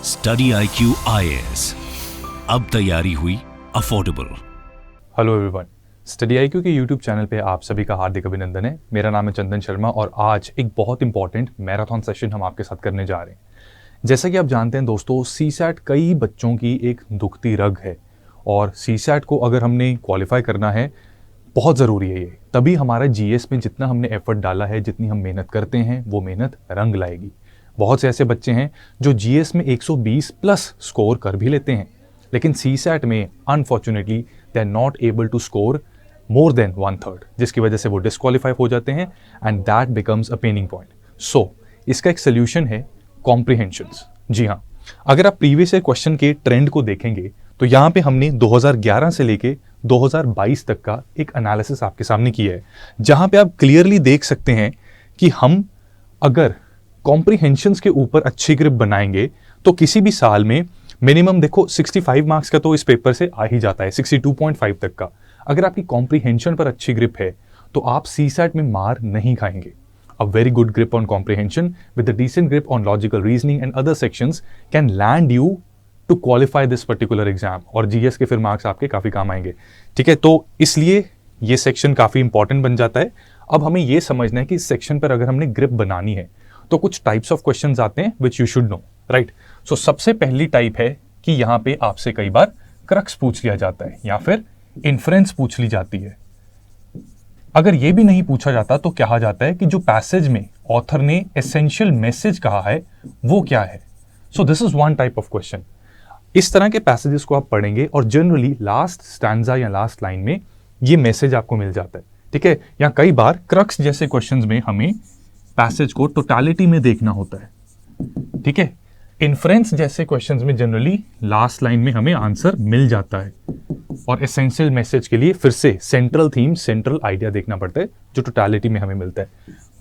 Study IQ IAS, अब तैयारी हुई affordable. Hello everyone, study IQ के यूट्यूब चैनल पे आप सभी का हार्दिक अभिनंदन है। मेरा नाम है चंदन शर्मा और आज एक बहुत इंपॉर्टेंट मैराथन सेशन हम आपके साथ करने जा रहे हैं। जैसा कि आप जानते हैं दोस्तों, CSAT कई बच्चों की एक दुखती रग है और CSAT को अगर हमने क्वालिफाई करना है बहुत ज़रूरी है ये। तभी हमारा GS में जितना हमने एफर्ट डाला है, जितनी हम मेहनत करते हैं, वो मेहनत रंग लाएगी। बहुत से ऐसे बच्चे हैं जो GS में 120 प्लस स्कोर कर भी लेते हैं, लेकिन CSAT में unfortunately they are not able to score more than 1/3, जिसकी वजह से वो डिस्क्वालीफाई हो जाते हैं and that becomes a paining point. So इसका एक सोल्यूशन है कॉम्प्रिहेंशंस। जी हाँ, अगर आप प्रीवियस क्वेश्चन के ट्रेंड को देखेंगे तो यहाँ पे हमने 2011 से लेके 2022 तक का एक एनालिसिस आपके सामने किया है, जहाँ पे आप क्लियरली देख सकते हैं कि हम अगर कॉम्प्रिहेंशंस के ऊपर अच्छी ग्रिप बनाएंगे तो किसी भी साल में मिनिमम देखो 65 मार्क्स का तो इस पेपर से आ ही जाता है, 62.5 तक का। अगर आपकी कॉम्प्रिहेंशन पर अच्छी ग्रिप है तो आप CSAT में मार नहीं खाएंगे। A very good grip on comprehension with a decent grip on logical reasoning and other sections can land you to qualify this particular exam और GS के फिर मार्क्स आपके काफ़ी काम आएंगे। ठीक है, तो इसलिए ये सेक्शन काफ़ी इंपॉर्टेंट बन जाता है। अब हमें ये समझना है कि इस सेक्शन पर अगर हमने ग्रिप बनानी है तो कुछ टाइप्स ऑफ क्वेश्चंस आते हैं which you should know, right. So सबसे पहली टाइप है कि यहाँ पे आपसे कई बार क्रक्स पूछ लिया जाता है या फिर इन्फ्रेंस पूछ ली जाती है। अगर ये भी नहीं पूछा जाता तो कहा जाता है कि जो पैसेज में ऑथर ने एसेंशियल मैसेज कहा है वो क्या है। So this is one type of question. इस तरह के पैसेजेस को आप पढ़ेंगे और जनरली लास्ट स्टैंजा या लास्ट लाइन में ये मैसेज आपको मिल जाता है। ठीक है, या कई बार क्रक्स जैसे क्वेश्चंस में हमें पैसेज को टोटलिटी में देखना होता है। ठीक है, इन्फ्रेंस जैसे क्वेश्चंस में जनरली लास्ट लाइन में हमें आंसर मिल जाता है और एसेंशियल मैसेज के लिए फिर से सेंट्रल थीम, सेंट्रल आइडिया देखना पड़ता है जो टोटलिटी में हमें मिलता है।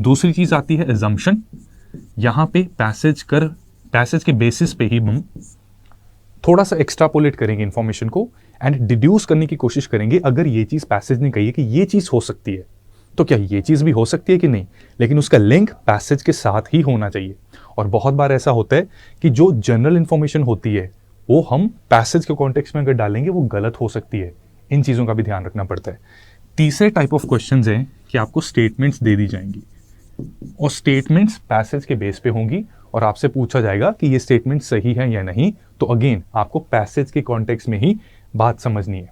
दूसरी चीज आती है अजम्पशन। यहां पे पैसेज के बेसिस पे ही हम थोड़ा सा एक्स्ट्रापोलेट करेंगे इंफॉर्मेशन को एंड डिड्यूस करने की कोशिश करेंगे। अगर ये चीज पैसेज ने कही है कि ये चीज हो सकती है तो क्या ये चीज भी हो सकती है कि नहीं, लेकिन उसका लिंक पैसेज के साथ ही होना चाहिए। और बहुत बार ऐसा होता है कि जो जनरल इंफॉर्मेशन होती है वो हम पैसेज के कॉन्टेक्स्ट में अगर डालेंगे वो गलत हो सकती है। इन चीज़ों का भी ध्यान रखना पड़ता है। तीसरे टाइप ऑफ क्वेश्चंस हैं कि आपको स्टेटमेंट्स दे दी जाएंगी और स्टेटमेंट्स पैसेज के बेस पे होंगी और आपसे पूछा जाएगा कि ये स्टेटमेंट सही है या नहीं। तो अगेन आपको पैसेज के कॉन्टेक्स्ट में ही बात समझनी है।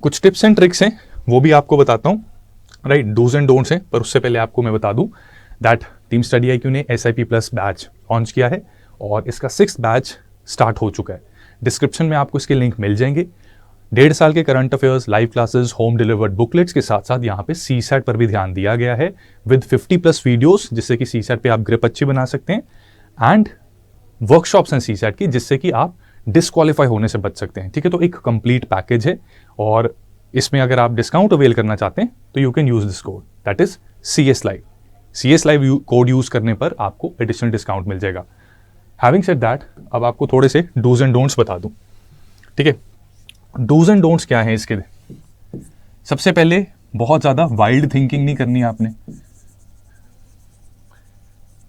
कुछ टिप्स एंड ट्रिक्स हैं वो भी आपको बताता हूँ, राइट। डूज एंड डोंट्स हैं, पर उससे पहले आपको मैं बता दूं दैट टीम स्टडी IQ ने SIP प्लस बैच लॉन्च किया है और इसका 6th बैच स्टार्ट हो चुका है। डिस्क्रिप्शन में आपको इसके लिंक मिल जाएंगे। 1.5 साल के current affairs, live classes, home delivered booklets के साथ साथ यहाँ पे CSAT पर भी ध्यान दिया गया है विद 50+ वीडियोस, जिससे कि CSAT पे आप ग्रिप अच्छी बना सकते हैं एंड वर्कशॉप्स हैं CSAT की, जिससे कि आप डिस्क्वालीफाई होने से बच सकते हैं। ठीक है, तो एक कंप्लीट पैकेज है और इसमें अगर आप डिस्काउंट अवेल करना चाहते हैं तो you can use this code, that is CS Live। CS Live code use करने पर आपको एडिशनल डिस्काउंट मिल जाएगा। हैविंग सेड दैट, अब आपको थोड़े से डूज एंड डोंट्स बता दूं। ठीक है, डूज एंड डोंट्स क्या है इसके? सबसे पहले बहुत ज्यादा वाइल्ड थिंकिंग नहीं करनी आपने।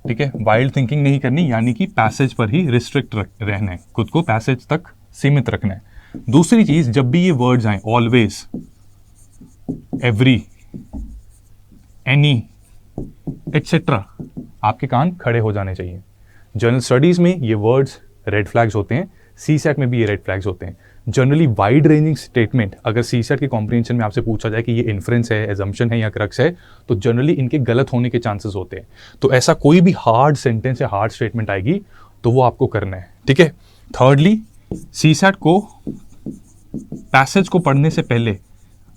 ठीक है, वाइल्ड थिंकिंग नहीं करनी, यानी कि पैसेज पर ही रिस्ट्रिक्ट रहना है, खुद को पैसेज तक सीमित रखना है। दूसरी चीज, जब भी ये वर्ड्स आए ऑलवेज, एवरी, एनी, एटसेट्रा, आपके कान खड़े हो जाने चाहिए। जनरल स्टडीज में ये वर्ड्स रेड फ्लैग्स होते हैं, CSAT में भी ये रेड फ्लैग्स होते हैं। जनरली वाइड रेंजिंग स्टेटमेंट अगर CSAT के कॉम्प्रिहेंशन में आपसे पूछा जाए कि ये इन्फ्रेंस है, एजम्पशन है या क्रक्स है, तो जनरली इनके गलत होने के चांसेस होते हैं। तो ऐसा कोई भी हार्ड सेंटेंस या हार्ड स्टेटमेंट आएगी तो वो आपको करना है। ठीक है, थर्डली, CSAT को पैसेज को पढ़ने से पहले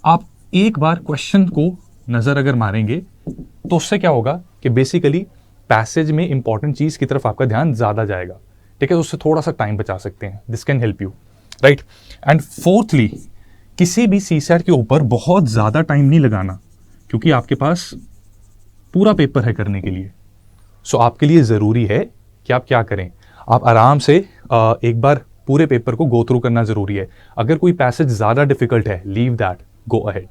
आप एक बार क्वेश्चन को नजर अगर मारेंगे तो उससे क्या होगा कि बेसिकली पैसेज में इंपॉर्टेंट चीज की तरफ आपका ध्यान ज्यादा जाएगा। ठीक है, तो उससे थोड़ा सा टाइम बचा सकते हैं। This can help you, right. And fourthly, किसी भी CSAT के ऊपर बहुत ज्यादा टाइम नहीं लगाना, क्योंकि आपके पास पूरा पेपर है करने के लिए। सो आपके लिए जरूरी है कि आप क्या करें, आप आराम से एक बार पूरे पेपर को गो थ्रू करना जरूरी है। अगर कोई पैसेज ज्यादा डिफिकल्ट है, leave that, go ahead,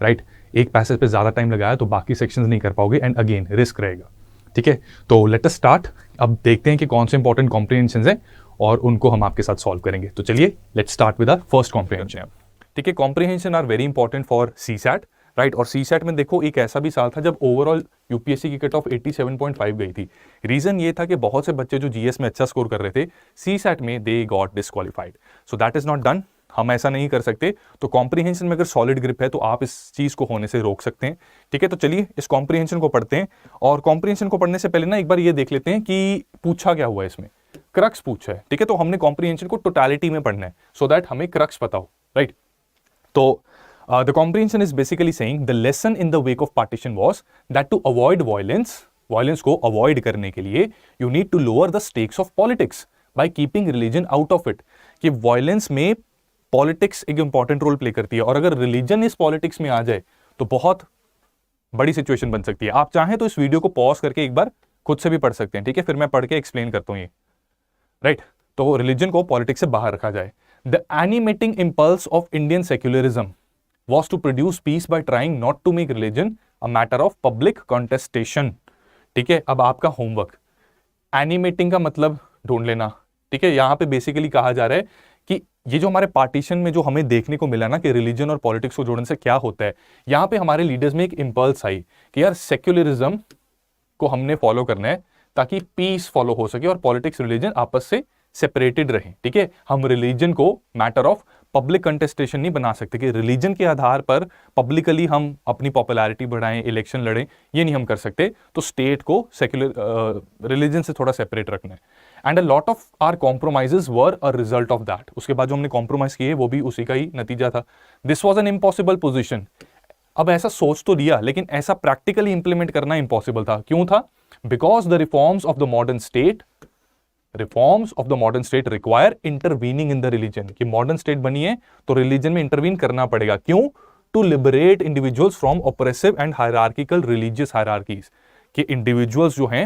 right. एक पैसेज पे ज्यादा टाइम लगाया तो बाकी सेक्शंस नहीं कर पाओगे एंड अगेन रिस्क रहेगा। ठीक है, तो लेट अस स्टार्ट। अब देखते हैं कि कौन से इंपॉर्टेंट कॉम्प्रिहेंशंस हैं और उनको हम आपके साथ सॉल्व करेंगे। तो चलिए let's start with our first comprehension. ठीक है, comprehension are very important for CSAT, right. और सीसैट में देखो एक ऐसा भी साल था जब ओवरऑल यूपीएससी की कट ऑफ 87.5 गई थी। रीजन ये था कि बहुत से बच्चे जो जीएस में अच्छा स्कोर कर रहे थे, सीसैट में they got disqualified. So that is not done, हम ऐसा नहीं कर सकते। तो कॉम्प्रिहेंशन में अगर सॉलिड ग्रिप है तो आप इस चीज को होने से रोक सकते हैं। ठीक है, तो चलिए इस कॉम्प्रिहेंशन को पढ़ते हैं। और कॉम्प्रिहेंशन को पढ़ने से पहले ना एक बार ये देख लेते हैं कि पूछा क्या हुआ है इसमें। क्रक्स पूछा है, ठीक है। तो हमने कॉम्प्रिहेंशन को टोटलिटी में पढ़ना है सो दैट हमें क्रक्स पता हो, राइट। तो the comprehension is basically saying the lesson in the wake of partition was that to avoid violence को avoid करने के लिए you need to lower the stakes of politics by keeping religion out of it। कि violence में politics एक important role play करती है, और अगर religion इस politics में आ जाए तो बहुत बड़ी situation बन सकती है। आप चाहें तो इस वीडियो को पॉज करके एक बार खुद से भी पढ़ सकते हैं, ठीक है, फिर मैं पढ़ के एक्सप्लेन करता हूं ये, राइट। तो रिलीजन को पॉलिटिक्स से बाहर रखा जाए। The animating impulse of Indian secularism was to produce peace by trying not to make religion a matter of public contestation। ठीक है, अब आपका होमवर्क, एनिमेटिंग का मतलब ढूंढ लेना। ठीक है, यहां पे बेसिकली कहा जा रहा है कि ये जो हमारे पार्टीशन में जो हमें देखने को मिला ना कि रिलीजन और पॉलिटिक्स को जोड़ने से क्या होता है, यहां पे हमारे लीडर्स में एक इंपल्स आई कि यार सेक्युलरिज्म को हमने फॉलो करना है ताकि पीस फॉलो हो सके और पॉलिटिक्स रिलीजन आपस से सेपरेटेड रहे। ठीक है, हम रिलीजन को मैटर ऑफ पब्लिक कंटेस्टेशन नहीं बना सकते कि रिलीजन के आधार पर पब्लिकली हम अपनी पॉपुलैरिटी बढ़ाएं, इलेक्शन लड़ें, ये नहीं हम कर सकते। तो स्टेट को सेक्युलर रिलीजन से थोड़ा सेपरेट रखना है। And a lot of are compromises were a result of that. उसके बाद जो हमने कॉम्प्रोमाइज किए वो भी उसी का ही नतीजा था। This was an impossible position. अब ऐसा सोच तो दिया लेकिन ऐसा प्रैक्टिकली इंप्लीमेंट करना इम्पॉसिबल था। क्यों था? Because the reforms of the modern state require intervening in the religion. कि मॉडर्न स्टेट बनी है तो रिलीजन में इंटरवीन करना पड़ेगा। क्यों? To liberate individuals from oppressive and hierarchical religious hierarchies. कि इंडिविजुअल्स जो हैं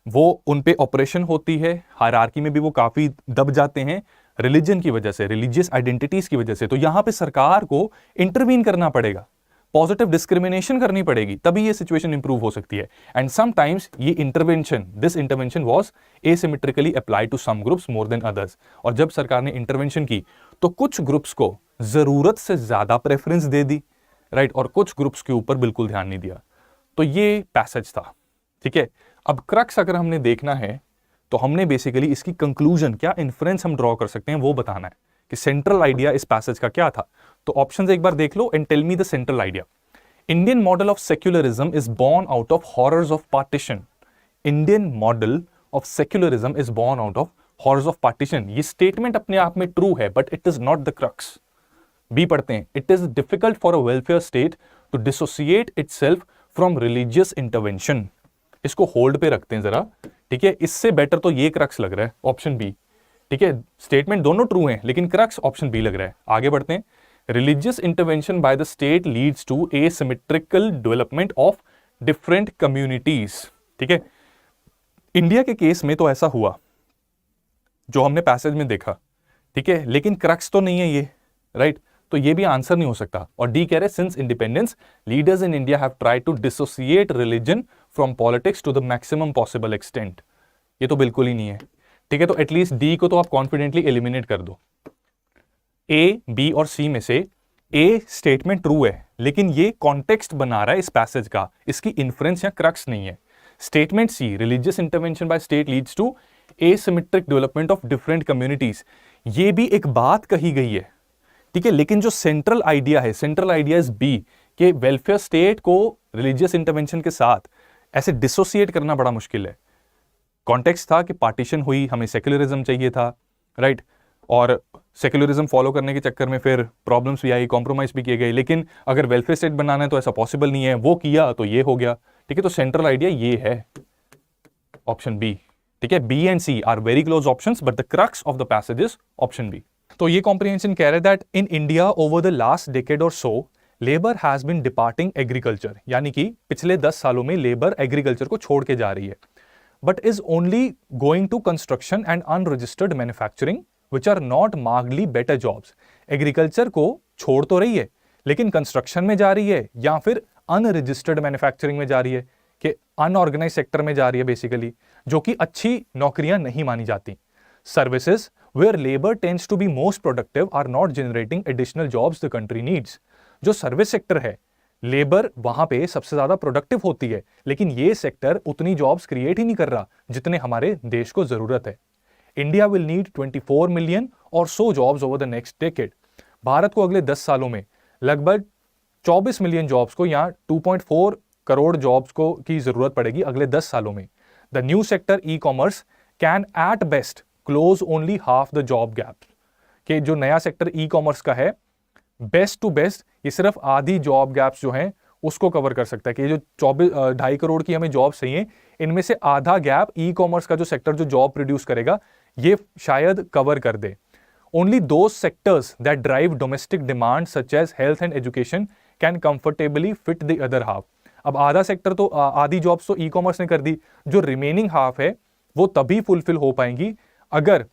वो उन पे ऑपरेशन होती है, हायरार्की में भी वो काफी दब जाते हैं रिलीजन की वजह से, रिलीजियस आइडेंटिटीज की वजह से। तो यहां पे सरकार को इंटरवीन करना पड़ेगा, पॉजिटिव डिस्क्रिमिनेशन करनी पड़ेगी, तभी ये सिचुएशन इंप्रूव हो सकती है। एंड समटाइम्स ये this intervention was asymmetrically applied to some groups more than others. और जब सरकार ने इंटरवेंशन की तो कुछ ग्रुप्स को जरूरत से ज्यादा प्रेफरेंस दे दी, राइट, और कुछ ग्रुप्स के ऊपर बिल्कुल ध्यान नहीं दिया। तो ये पैसेज था, ठीक है। अब क्रक्स अगर हमने देखना है तो हमने बेसिकली इसकी कंक्लूजन, क्या इन्फ्रेंस हम ड्रॉ कर सकते हैं, वो बताना है कि सेंट्रल आइडिया इस पैसेज का क्या था। तो ऑप्शंस एक बार देख लो and tell me the central idea. Indian model of secularism is born out of horrors of partition. Indian model of secularism is born out of horrors of partition. ये स्टेटमेंट अपने आप में ट्रू है but it is not the crux. B पढ़ते हैं। It is difficult for a welfare state to dissociate itself from religious intervention. इसको hold पे रखते हैं जरा, ठीक है। इससे बेटर तो ये क्रक्स लग रहा है, ऑप्शन बी, ठीक है। स्टेटमेंट दोनों ट्रू हैं लेकिन क्रक्स ऑप्शन बी लग रहा है। आगे बढ़ते हैं। Religious intervention by the state leads to asymmetrical development of different communities. ठीक है, इंडिया के केस में तो ऐसा हुआ जो हमने पैसेज में देखा, ठीक है, लेकिन क्रक्स तो नहीं है ये, राइट। तो ये भी आंसर नहीं हो सकता। और डी कह रहे since independence leaders in India have tried to dissociate religion from politics to the maximum possible extent. ये तो बिल्कुल ही नहीं है, ठीक है। तो एटलीस्ट डी को तो आप कॉन्फिडेंटली एलिमिनेट कर दो। ए, बी और सी में से ए स्टेटमेंट ट्रू है लेकिन ये कॉन्टेक्स्ट बना रहा है इस पैसेज का, इसकी इन्फ्रेंस या क्रक्स नहीं है। Statement C, religious intervention by state leads to asymmetric development of different communities, ये भी एक बात कही गई है, ठीक है। लेकिन जो सेंट्रल आइडिया है, सेंट्रल आइडिया इज बी, कि वेलफेयर स्टेट को रिलीजियस इंटरवेंशन के साथ ऐसे डिसोसिएट करना बड़ा मुश्किल है। कॉन्टेक्स्ट था कि पार्टीशन हुई, हमें सेक्युलरिज्म चाहिए था, राइट, और सेक्युलरिज्म फॉलो करने के चक्कर में फिर प्रॉब्लम्स भी आई, कॉम्प्रोमाइज भी किए गए। लेकिन अगर वेलफेयर स्टेट बनाना है तो ऐसा पॉसिबल नहीं है, वो किया तो ये हो गया, ठीक है। तो सेंट्रल आइडिया ये है, ऑप्शन बी, ठीक है। B and C are very close options but the crux of the passage is option B. तो ये कॉम्प्रिहेंशन कह रहा है that in India over the last decade or so labour has been departing agriculture, यानी कि पिछले 10 सालों में लेबर एग्रीकल्चर को छोड़ के जा रही है, but is only going to construction and unregistered manufacturing which are not markedly better jobs. Agriculture को छोड़ तो रही है लेकिन कंस्ट्रक्शन में जा रही है या फिर अनरजिस्टर्ड मैन्युफैक्चरिंग में जा रही है, कि अनऑर्गेनाइज सेक्टर में जा रही है बेसिकली, जो कि अच्छी नौकरियां नहीं मानी जाती। Services where labour tends to be most productive are not generating additional jobs the country needs. जो सर्विस सेक्टर है, लेबर वहां पे सबसे ज्यादा प्रोडक्टिव होती है, लेकिन ये सेक्टर उतनी जॉब्स क्रिएट ही नहीं कर रहा जितने हमारे देश को जरूरत है। India will need 24 million or so jobs over the next decade. Bharat को अगले 10 सालों में लगभग 24 मिलियन जॉब्स को या 2.4 करोड़ जॉब्स को की जरूरत पड़ेगी अगले 10 सालों में। The new sector e commerce can at best close only half the job gap. कि जो नया सेक्टर ई कॉमर्स का है, बेस्ट टू बेस्ट ये सिर्फ आधी जॉब गैप्स जो हैं उसको कवर कर सकता है। कि जो 2.5 करोड़ की हमें जॉब चाहिए, इनमें से आधा गैप ई कॉमर्स का जो सेक्टर जो जॉब प्रोड्यूस करेगा ये शायद कवर कर दे। Only those sectors that drive domestic demand such as health and education can comfortably fit the other half. अब आधा सेक्टर तो आधी जॉब्स तो ई कॉमर्स ने कर दी, जो रिमेनिंग हाफ है वो तभी फुलफिल हो पाएंगी अगर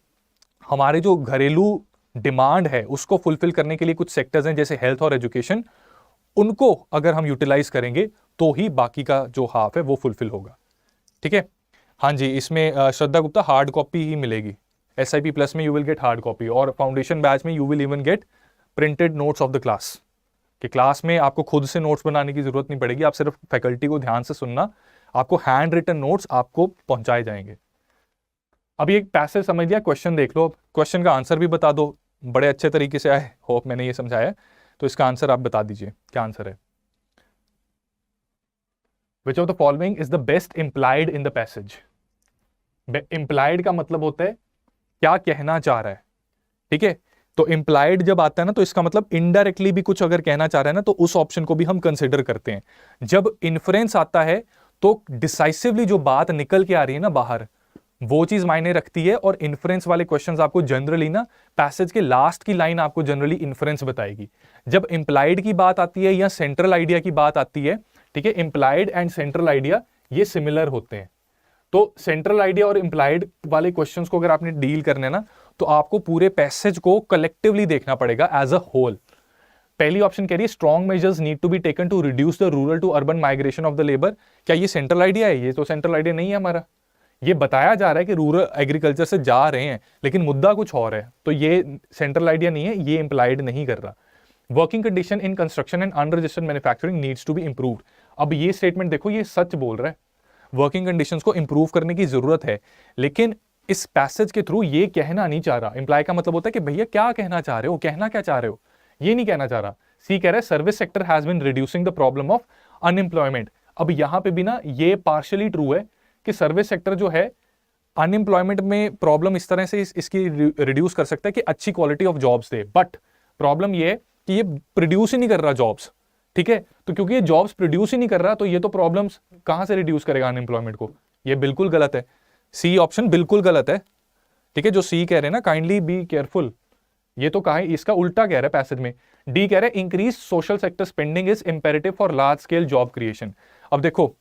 हमारे जो घरेलू डिमांड है उसको फुलफिल करने के लिए कुछ सेक्टर्स हैं जैसे हेल्थ और एजुकेशन, उनको अगर हम यूटिलाइज करेंगे तो ही बाकी का जो हाफ है वो फुलफिल होगा। ठीक है, हाँ जी, इसमें श्रद्धा गुप्ता हार्ड कॉपी ही मिलेगी। SIP प्लस में you will get hard copy और फाउंडेशन बैच में you will even get printed notes of the class. कि क्लास में आपको खुद से नोट्स बनाने की जरूरत नहीं पड़ेगी, आप सिर्फ फैकल्टी को ध्यान से सुनना, आपको हैंड रिटन नोट्स आपको पहुंचाए जाएंगे। अभी एक पैसेज समझ लिया, क्वेश्चन देख लो, क्वेश्चन का आंसर भी बता दो, बड़े अच्छे तरीके से आए, होप मैंने ये समझाया। तो इसका आंसर आप बता दीजिए, क्या आंसर है। Which of the following is the best implied in the passage? implied का मतलब होता है क्या कहना चाह रहा है। ठीक है, तो implied जब आता है ना तो इसका मतलब इनडायरेक्टली भी कुछ अगर कहना चाह रहा है ना तो उस ऑप्शन को भी हम कंसिडर करते हैं। जब इन्फ्रेंस आता है तो डिसाइसिवली जो बात निकल के आ रही है ना बाहर, वो चीज मायने रखती है। और इन्फ्रेंस वाले क्वेश्चंस आपको जनरली ना पैसेज के लास्ट की लाइन आपको जनरली इन्फ्रेंस बताएगी। जब इंप्लाइड की बात आती है या सेंट्रल आइडिया की बात आती है, ठीक है, इंप्लाइड एंड सेंट्रल आइडिया ये सिमिलर होते हैं। तो सेंट्रल आइडिया और इंप्लाइड वाले क्वेश्चंस को अगर आपने डील करने ना तो आपको पूरे पैसेज को कलेक्टिवली देखना पड़ेगा एज अ होल। पहली ऑप्शन कह रही है strong measures need to be taken to reduce the rural to urban migration of the labour. क्या ये सेंट्रल आइडिया है? ये तो सेंट्रल आइडिया नहीं है हमारा। ये बताया जा रहा है कि रूरल एग्रीकल्चर से जा रहे हैं, लेकिन मुद्दा कुछ और है, तो ये सेंट्रल आइडिया नहीं है, ये इंप्लाइड नहीं कर रहा। Working condition in construction and unregistered manufacturing needs to be improved. अब ये स्टेटमेंट देखो, ये सच बोल रहा है, वर्किंग कंडीशंस को इंप्रूव करने की जरूरत है, लेकिन इस पैसेज के थ्रू ये कहना नहीं चाह रहा। इंप्लाई का मतलब होता है कि भैया क्या कहना चाह रहे हो, कहना क्या चाह रहे हो, ये नहीं कहना चाह रहा। सी कह रहा है service sector has been reducing the problem of unemployment. अब यहां पे भी ना ये पार्शियली ट्रू है कि सर्विस सेक्टर जो है अनएम्प्लॉयमेंट में प्रॉब्लम इस तरह से इसकी रिड्यूस कर सकता है कि अच्छी quality of jobs they, but problem ये है कि ये प्रोड्यूस ही नहीं कर रहा जॉब्स। ठीक है, तो क्योंकि ये जॉब्स प्रोड्यूस ही नहीं कर रहा तो ये तो प्रॉब्लम्स कहां से रिड्यूस करेगा अनएम्प्लॉयमेंट को। ये बिल्कुल गलत है, सी ऑप्शन बिल्कुल गलत है। ठीक है, जो सी कह रहे हैं ना काइंडली बी केयरफुल, ये तो कहा इसका उल्टा कह रहा है पैसेज में। डी कह रहा है increase social sector spending is imperative for large scale job creation. अब देखो,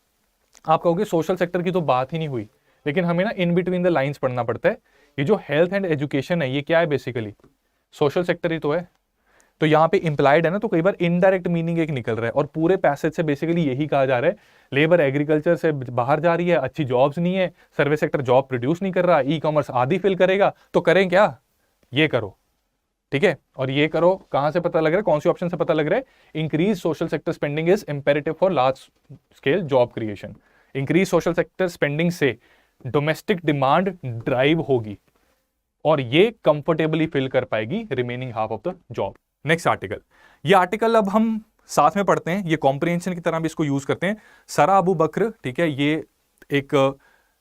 आप कहोगे सोशल सेक्टर की तो बात ही नहीं हुई, लेकिन हमें ना इन बिटवीन द लाइंस पढ़ना पड़ता है। ये जो हेल्थ एंड एजुकेशन है ये क्या है, बेसिकली सोशल सेक्टर ही तो है। तो यहाँ पे इंप्लाइड है ना, तो कई बार इनडायरेक्ट मीनिंग एक निकल रहा है, और पूरे पैसेज से बेसिकली यही कहा जा रहा है लेबर एग्रीकल्चर से बाहर जा रही है, अच्छी जॉब्स नहीं है, सर्विस सेक्टर जॉब प्रोड्यूस नहीं कर रहा, ई कॉमर्स आधी फिल करेगा, तो करें क्या, ये करो। ठीक है, और ये करो कहां से पता लग रहा है, कौन सी ऑप्शन से पता लग रहा है, increase social sector spending is imperative for large scale job creation. Increase social sector spending से डोमेस्टिक डिमांड ड्राइव होगी और ये कंफर्टेबली फिल कर पाएगी remaining half of the job. Next article, ये आर्टिकल अब हम साथ में पढ़ते हैं, ये कॉम्प्रिहेंशन की तरह भी इसको यूज करते हैं। सारा अबू बकर, ठीक है, ये एक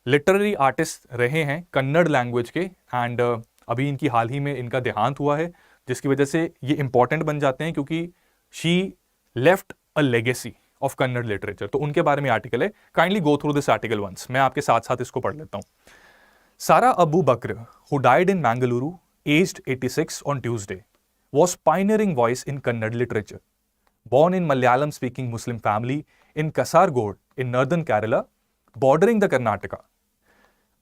लिटरेरी आर्टिस्ट रहे हैं कन्नड़ लैंग्वेज के, एंड अभी इनकी हाल ही में इनका देहांत हुआ है, जिसकी वजह से ये इंपॉर्टेंट बन जाते हैं क्योंकि she left a legacy of Kannada literature. तो उनके बारे में आर्टिकल है, kindly go through this article once, मैं आपके साथ साथ इसको पढ़ लेता हूं। Sara Abu Bakar, who died in Mangaluru aged 86 on Tuesday, was pioneering voice in Kannada literature. Born in Malayalam speaking Muslim family in Kasargod in northern Kerala, bordering the Karnataka,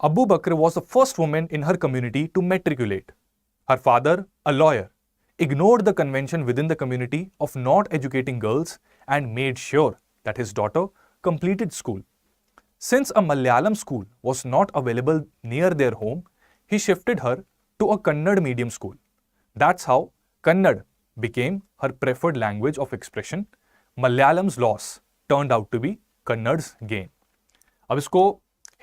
Abu Bakr was the first woman in her community to matriculate. Her father, a lawyer, ignored the convention within the community of not educating girls and made sure that his daughter completed school. Since a Malayalam school was not available near their home, he shifted her to a Kannada medium school. That's how Kannada became her preferred language of expression. Malayalam's loss turned out to be Kannada's gain. अब इसको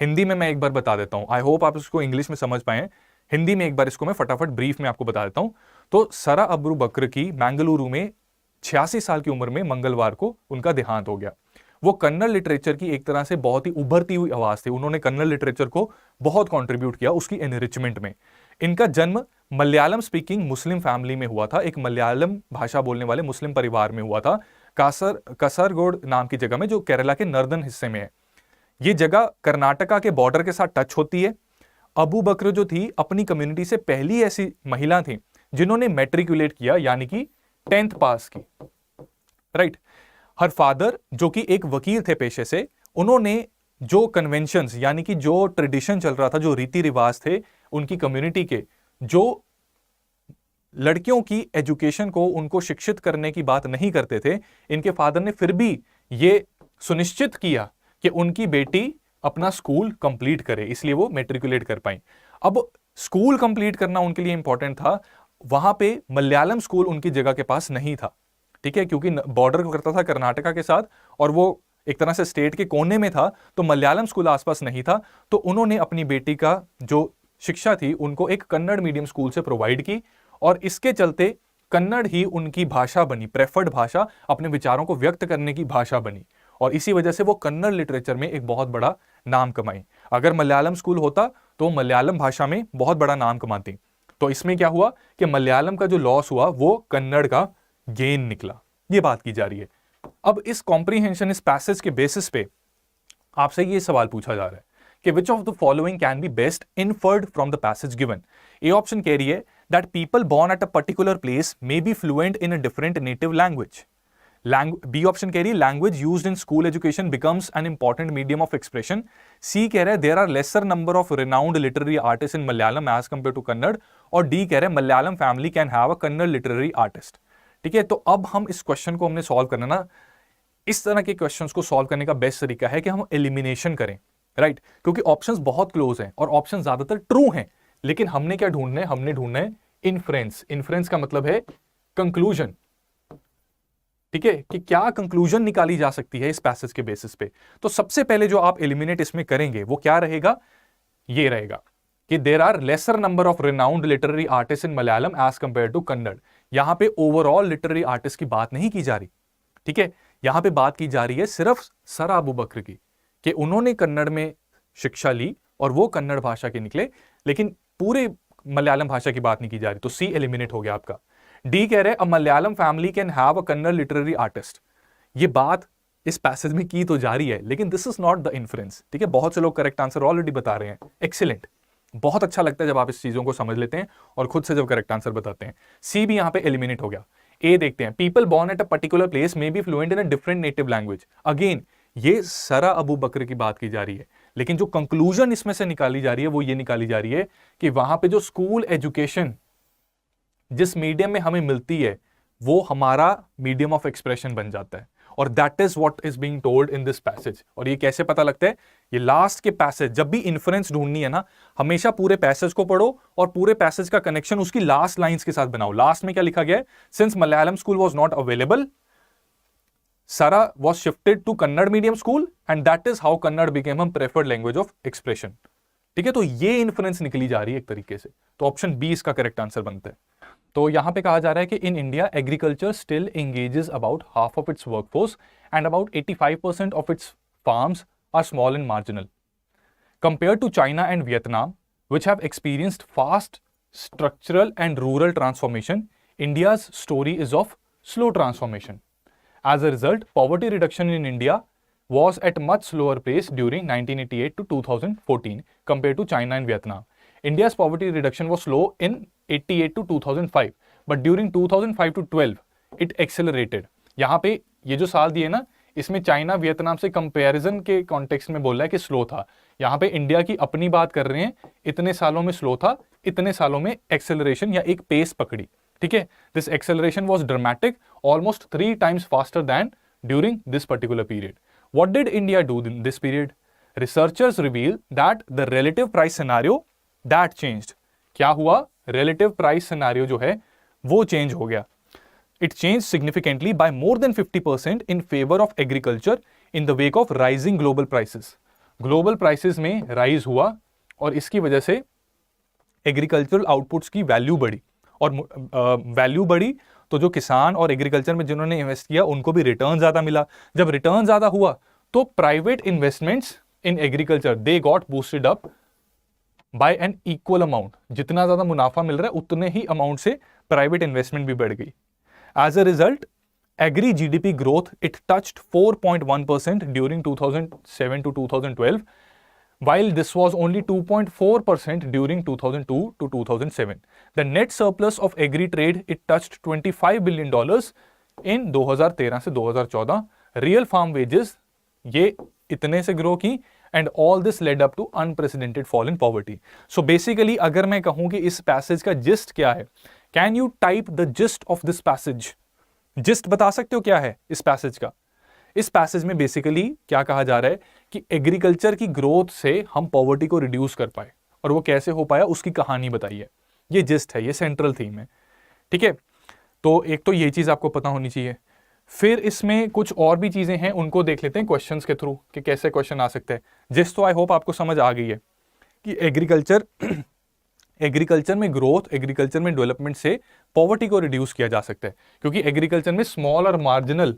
हिंदी में मैं एक बार बता देता हूं. I hope आप इसको इंग्लिश में समझ पाए. हिंदी में एक बार इसको मैं फटाफट ब्रीफ में आपको बता देता हूं. तो सरा अबू बकर की बेंगलुरु में 86 साल की उम्र में मंगलवार को उनका देहांत हो गया. वो कन्नड़ लिटरेचर की एक तरह से बहुत ही उभरती हुई आवाज थी. उन्होंने कन्नड़ लिटरेचर को बहुत कंट्रीब्यूट किया उसकी एनरिचमेंट में. इनका जन्म मलयालम स्पीकिंग मुस्लिम फैमिली में हुआ था. एक मलयालम भाषा बोलने वाले मुस्लिम परिवार में हुआ था. कासरगोड नाम की जगह में, जो केरला के नॉर्दर्न हिस्से में है. ये जगह कर्नाटका के बॉर्डर के साथ टच होती है. अबू बकर जो थी अपनी कम्युनिटी से पहली ऐसी महिला थी जिन्होंने मैट्रिकुलेट किया, यानी कि 10th पास की. राइट. हर फादर जो कि एक वकील थे पेशे से, उन्होंने जो कन्वेंशंस यानी कि जो ट्रेडिशन चल रहा था, जो रीति रिवाज थे उनकी कम्युनिटी के, जो लड़कियों की एजुकेशन को उनको शिक्षित करने की बात नहीं करते थे, इनके फादर ने फिर भी ये सुनिश्चित किया कि उनकी बेटी अपना स्कूल कंप्लीट करे, इसलिए वो मैट्रिकुलेट कर पाई. अब स्कूल कंप्लीट करना उनके लिए इंपॉर्टेंट था. वहां पे मलयालम स्कूल उनकी जगह के पास नहीं था. ठीक है, क्योंकि बॉर्डर को करता था कर्नाटका के साथ और वो एक तरह से स्टेट के कोने में था, तो मलयालम स्कूल आसपास नहीं था. तो उन्होंने अपनी बेटी का जो शिक्षा थी उनको एक कन्नड़ मीडियम स्कूल से प्रोवाइड की, और इसके चलते कन्नड़ ही उनकी भाषा बनी, प्रेफर्ड भाषा, अपने विचारों को व्यक्त करने की भाषा बनी. और इसी वजह से वो कन्नड़ लिटरेचर में एक बहुत बड़ा नाम कमाई. अगर मलयालम स्कूल होता तो मलयालम भाषा में बहुत बड़ा नाम कमाती. तो इसमें क्या हुआ कि मलयालम का जो लॉस हुआ वो कन्नड़ का गेन निकला. ये बात की जा रही है. अब इस कॉम्प्रीहेंशन, इस पैसेज के बेसिस पे आपसे ये सवाल पूछा जा रहा है कि which of the following can be best inferred from the passage given. A option कह रही है that people born at a particular place may be fluent in a different native language. B option कह रही है language used in school education becomes an important medium of expression. C कह रहा है there are lesser number of renowned literary artist in Malayalam as compare to Kannada. और D कह रहा है Malayalam family can have a Kannada literary artist. ठीक है, तो अब हम इस क्वेश्चन को हमने सॉल्व करना ना, इस तरह के क्वेश्चंस को सॉल्व करने का बेस्ट तरीका है कि हम एलिमिनेशन करें. राइट, क्योंकि ऑप्शंस बहुत क्लोज हैं और ऑप्शन ज्यादातर ट्रू हैं, लेकिन हमने क्या ढूंढना है, हमने ढूंढना है इन्फ्रेंस. इन्फ्रेंस का मतलब है कंक्लूजन. ठीक है, कि क्या कंक्लूजन निकाली जा सकती है इस पैसेज के बेसिस पे. तो सबसे पहले जो आप एलिमिनेट इसमें करेंगे वो क्या रहेगा, ये रहेगा कि there are lesser number of renowned literary artist in Malayalam as compare to Kannada. यहां पे ओवरऑल लिटरेरी आर्टिस्ट की बात नहीं की जा रही. ठीक है, यहां पे बात की जा रही है सिर्फ सरा अबू बकर की, कि उन्होंने कन्नड़ में शिक्षा ली और वो कन्नड़ भाषा के निकले, लेकिन पूरे मलयालम भाषा की बात नहीं की जा रही. तो सी एलिमिनेट हो गया आपका. डी कह रहे हैं a Malayalam family can have a Kannada literary artist. ये बात इस पैसेज में की तो जा रही है, लेकिन this is not the inference. ठीक है, बहुत से लोग करेक्ट आंसर ऑलरेडी बता रहे हैं. एक्सीलेंट, बहुत अच्छा लगता है जब आप इस चीजों को समझ लेते हैं और खुद से जब करेक्ट आंसर बताते हैं. सी भी यहां पे एलिमिनेट हो गया. ए देखते हैं, people born at a particular place may be fluent in a different native language. Again ये सरा अबू बकर की बात की जा रही है, लेकिन जो कंक्लूजन इसमें से निकाली जा रही है वो ये निकाली जा रही है कि वहां पे जो स्कूल एजुकेशन जिस मीडियम में हमें मिलती है वो हमारा मीडियम ऑफ एक्सप्रेशन बन जाता है. और that is what is being told in this passage. और ये कैसे पता लगता है, ये लास्ट के पैसेज, जब भी इन्फ्रेंस ढूंढनी है ना, हमेशा पूरे पैसेज को पढ़ो और पूरे पैसेज का कनेक्शन उसकी लास्ट लाइंस के साथ बनाओ. लास्ट में क्या लिखा गया है, since Malayalam school was not available, Sara was shifted to Kannada medium school and that is how Kannada became a preferred language of expression. ठीक है, तो ये इन्फ्रेंस निकली जा रही है एक तरीके से. तो ऑप्शन बी इसका करेक्ट आंसर बनता है. तो यहां पे कहा जा रहा है कि in India agriculture still engages about half of its workforce and about 85% of its farms are small and marginal. Compared to China and Vietnam, which have experienced fast structural and rural transformation, India's story is of slow transformation. As a result, poverty reduction in India was at much slower pace during 1988 to 2014 compared to China and Vietnam. India's poverty reduction was slow in 88 to 2005, but during 2005 to 12, it accelerated. यहाँ पे ये जो साल दिए ना, इसमें China Vietnam से comparison के कॉन्टेक्स्ट में बोल रहा है कि स्लो था. यहाँ पे इंडिया की अपनी बात कर रहे हैं, इतने सालों में स्लो था, इतने सालों में एक्सेलरेशन या एक पेस पकड़ी. ठीक है, this acceleration was dramatic, almost 3 times faster than during this particular period. What did India do in this period? Researchers reveal that the relative price scenario that changed. क्या हुआ? रिलेटिव प्राइस सिनेरियो जो है वो change हो गया। It change significantly by more than 50% in favour of agriculture in the wake of rising global prices. Global prices में rise हुआ और इसकी वजह से एग्रीकल्चरल आउटपुट्स की वैल्यू बढ़ी, और वैल्यू बढ़ी तो जो किसान और एग्रीकल्चर में जिन्होंने इन्वेस्ट किया उनको भी रिटर्न ज्यादा मिला। जब रिटर्न ज्यादा हुआ तो private investments in agriculture they got boosted up by an equal amount. जितना ज्यादा मुनाफा मिल रहा है उतने ही अमाउंट से प्राइवेट इन्वेस्टमेंट भी बढ़ गई। As a result agri GDP growth it touched 4.1% during 2007 to 2012, while this was only 2.4% during 2002 to 2007. The net surplus of agri trade it touched $25 billion in 2013 से 2014. Real farm wages ये इतने से grow की, and all this led up to unprecedented fall in poverty. So basically अगर मैं कहूं कि इस पैसेज का जिस्ट क्या है, can you type the gist of this passage? Gist बता सकते हो क्या है इस पैसेज का? इस पैसेज में बेसिकली क्या कहा जा रहा है कि एग्रीकल्चर की ग्रोथ से हम पॉवर्टी को रिड्यूस कर पाए, और वो कैसे हो पाया उसकी कहानी बताई है। ये जिस्ट है, ये सेंट्रल थीम है, ठीक है। तो एक तो ये चीज आपको पता होनी चाहिए। फिर इसमें कुछ और भी चीजें हैं, उनको देख लेते हैं क्वेश्चंस के थ्रू कि कैसे क्वेश्चन आ सकते हैं। जिस्ट तो आई होप आपको समझ आ गई है कि एग्रीकल्चर में ग्रोथ, एग्रीकल्चर में डेवलपमेंट से पॉवर्टी को रिड्यूस किया जा सकता है, क्योंकि एग्रीकल्चर में स्मॉल और मार्जिनल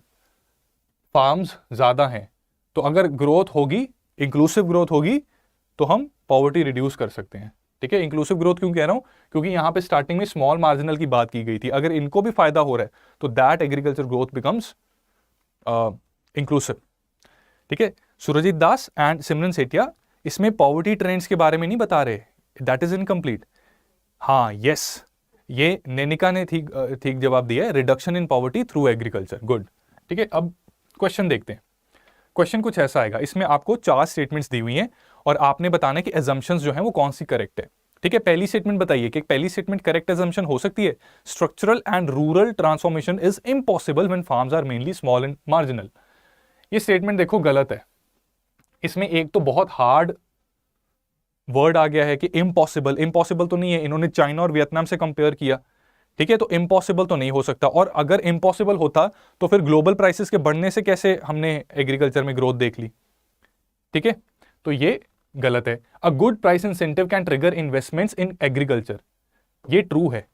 फार्म्स ज्यादा हैं। तो अगर ग्रोथ होगी, इंक्लूसिव ग्रोथ होगी, तो हम पॉवर्टी रिड्यूस कर सकते हैं, ठीक है। इंक्लूसिव ग्रोथ क्यों कह रहा हूं? क्योंकि यहां पे स्टार्टिंग में स्मॉल मार्जिनल की बात की गई थी। अगर इनको भी फायदा हो रहा है तो that agriculture growth becomes inclusive, ठीक है। सुरजीत दास एंड सिमरन सेठिया इसमें पॉवर्टी ट्रेंड्स के बारे में नहीं बता रहे, दैट इज इनकम्प्लीट। हाँ, यस, ये नैनिका ने ठीक जवाब दिया है, reduction in poverty through agriculture, good, ठीक है। अब क्वेश्चन देखते हैं। क्वेश्चन कुछ ऐसा आएगा, इसमें आपको 4 स्टेटमेंट्स दी हुई हैं और आपने बताना कि एजम्पशंस जो हैं वो कौन सी करेक्ट है, ठीक है। पहली स्टेटमेंट बताइए कि पहली स्टेटमेंट करेक्ट एजम्पशन हो सकती है, structural and rural transformation is impossible when farms are mainly small and marginal. ये स्टेटमेंट देखो गलत है। इसमें एक तो बहुत हार्ड वर्ड आ गया है कि इम्पॉसिबल। इम्पॉसिबल तो नहीं है, इन्होंने चाइना और वियतनाम से कंपेयर किया, ठीक है। तो इम्पॉसिबल तो नहीं हो सकता, और अगर इम्पॉसिबल होता तो फिर ग्लोबल प्राइसेस के बढ़ने से कैसे हमने एग्रीकल्चर में ग्रोथ देख ली, ठीक है। तो ये गलत है। A good price incentive can trigger investments in agriculture, ये ट्रू है।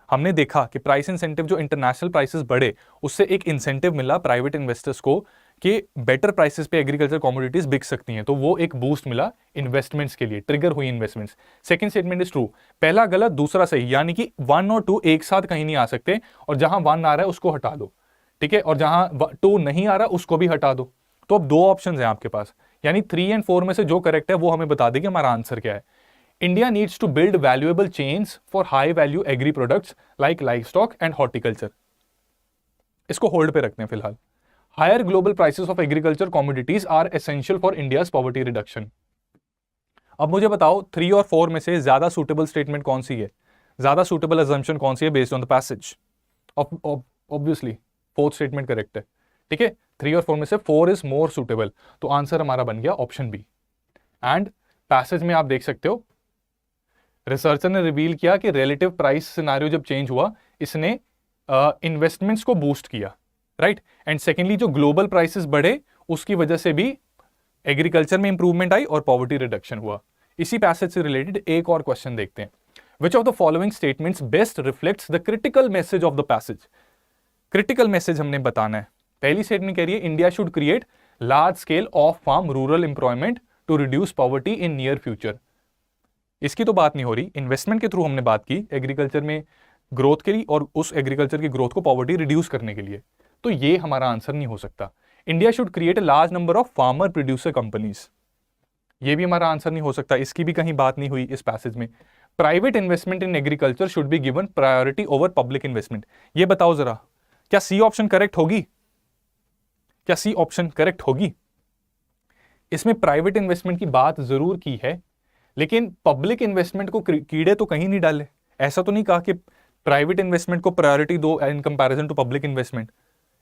हमने देखा कि प्राइस इंसेंटिव, जो इंटरनेशनल प्राइसेस बढ़े उससे एक इंसेंटिव मिला प्राइवेट इन्वेस्टर्स को कि बेटर प्राइसेस पे एग्रीकल्चर कमोडिटीज बिक सकती हैं, तो वो एक बूस्ट मिला इन्वेस्टमेंट्स के लिए, ट्रिगर हुई investments. Second statement is true, पहला गलत दूसरा सही, यानी कि 1 और 2 एक साथ कहीं नहीं आ सकते, और जहां 1 आ रहा है उसको हटा दो, ठीक है, और जहां 2 नहीं आ रहा उसको भी हटा दो। तो अब 2 ऑप्शन है आपके पास, यानी 3 और 4 में से जो करेक्ट है वो हमें बता देगी हमारा आंसर क्या है। India needs to build valuable chains for high value agri products like livestock and horticulture. इसको होल्ड पे रखते हैं फिलहाल। Higher global prices of agriculture commodities are essential for India's poverty reduction. अब मुझे बताओ 3 और 4 में से ज्यादा सुटेबल स्टेटमेंट कौन सी है, ज्यादा सुटेबल अजम्पशन कौन सी है based on the passage? Obviously 4th statement correct है, ठीक है। 3 और 4 में से 4 इज मोर सुटेबल, तो आंसर हमारा बन गया ऑप्शन बी। एंड पैसेज में आप देख सकते हो रिसर्चर ने रिवील किया कि रिलेटिव प्राइस सिनेरियो जब चेंज हुआ इसने इन्वेस्टमेंट्स को बूस्ट किया, राइट। एंड सेकेंडली जो ग्लोबल प्राइसेस बढ़े उसकी वजह से भी एग्रीकल्चर में इंप्रूवमेंट आई और पॉवर्टी रिडक्शन हुआ। इसी पैसेज से रिलेटेड एक और क्वेश्चन देखते हैं। Which of the following statements best reflects the critical message of the passage? Critical message हमने बताना है। पहली स्टेटमेंट कह रही है India should create large scale of farm rural employment to reduce poverty in near future. इसकी तो बात नहीं हो रही, इन्वेस्टमेंट के थ्रू हमने बात की एग्रीकल्चर में ग्रोथ के लिए और उस एग्रीकल्चर की ग्रोथ को पॉवर्टी रिड्यूस करने के लिए, तो ये हमारा आंसर नहीं हो सकता। India should create a large number of farmer producer companies, ये भी हमारा आंसर नहीं हो सकता, इसकी भी कहीं बात नहीं हुई इस पैसेज में। Private investment in agriculture should be given priority over public investment, ये बताओ जरा क्या सी ऑप्शन करेक्ट होगी? क्या सी ऑप्शन करेक्ट होगी? इसमें प्राइवेट इन्वेस्टमेंट की बात जरूर की है, लेकिन पब्लिक इन्वेस्टमेंट को कीड़े तो कहीं नहीं डाले। ऐसा तो नहीं कहा कि प्राइवेट इन्वेस्टमेंट को प्रायोरिटी दो in comparison to public investment,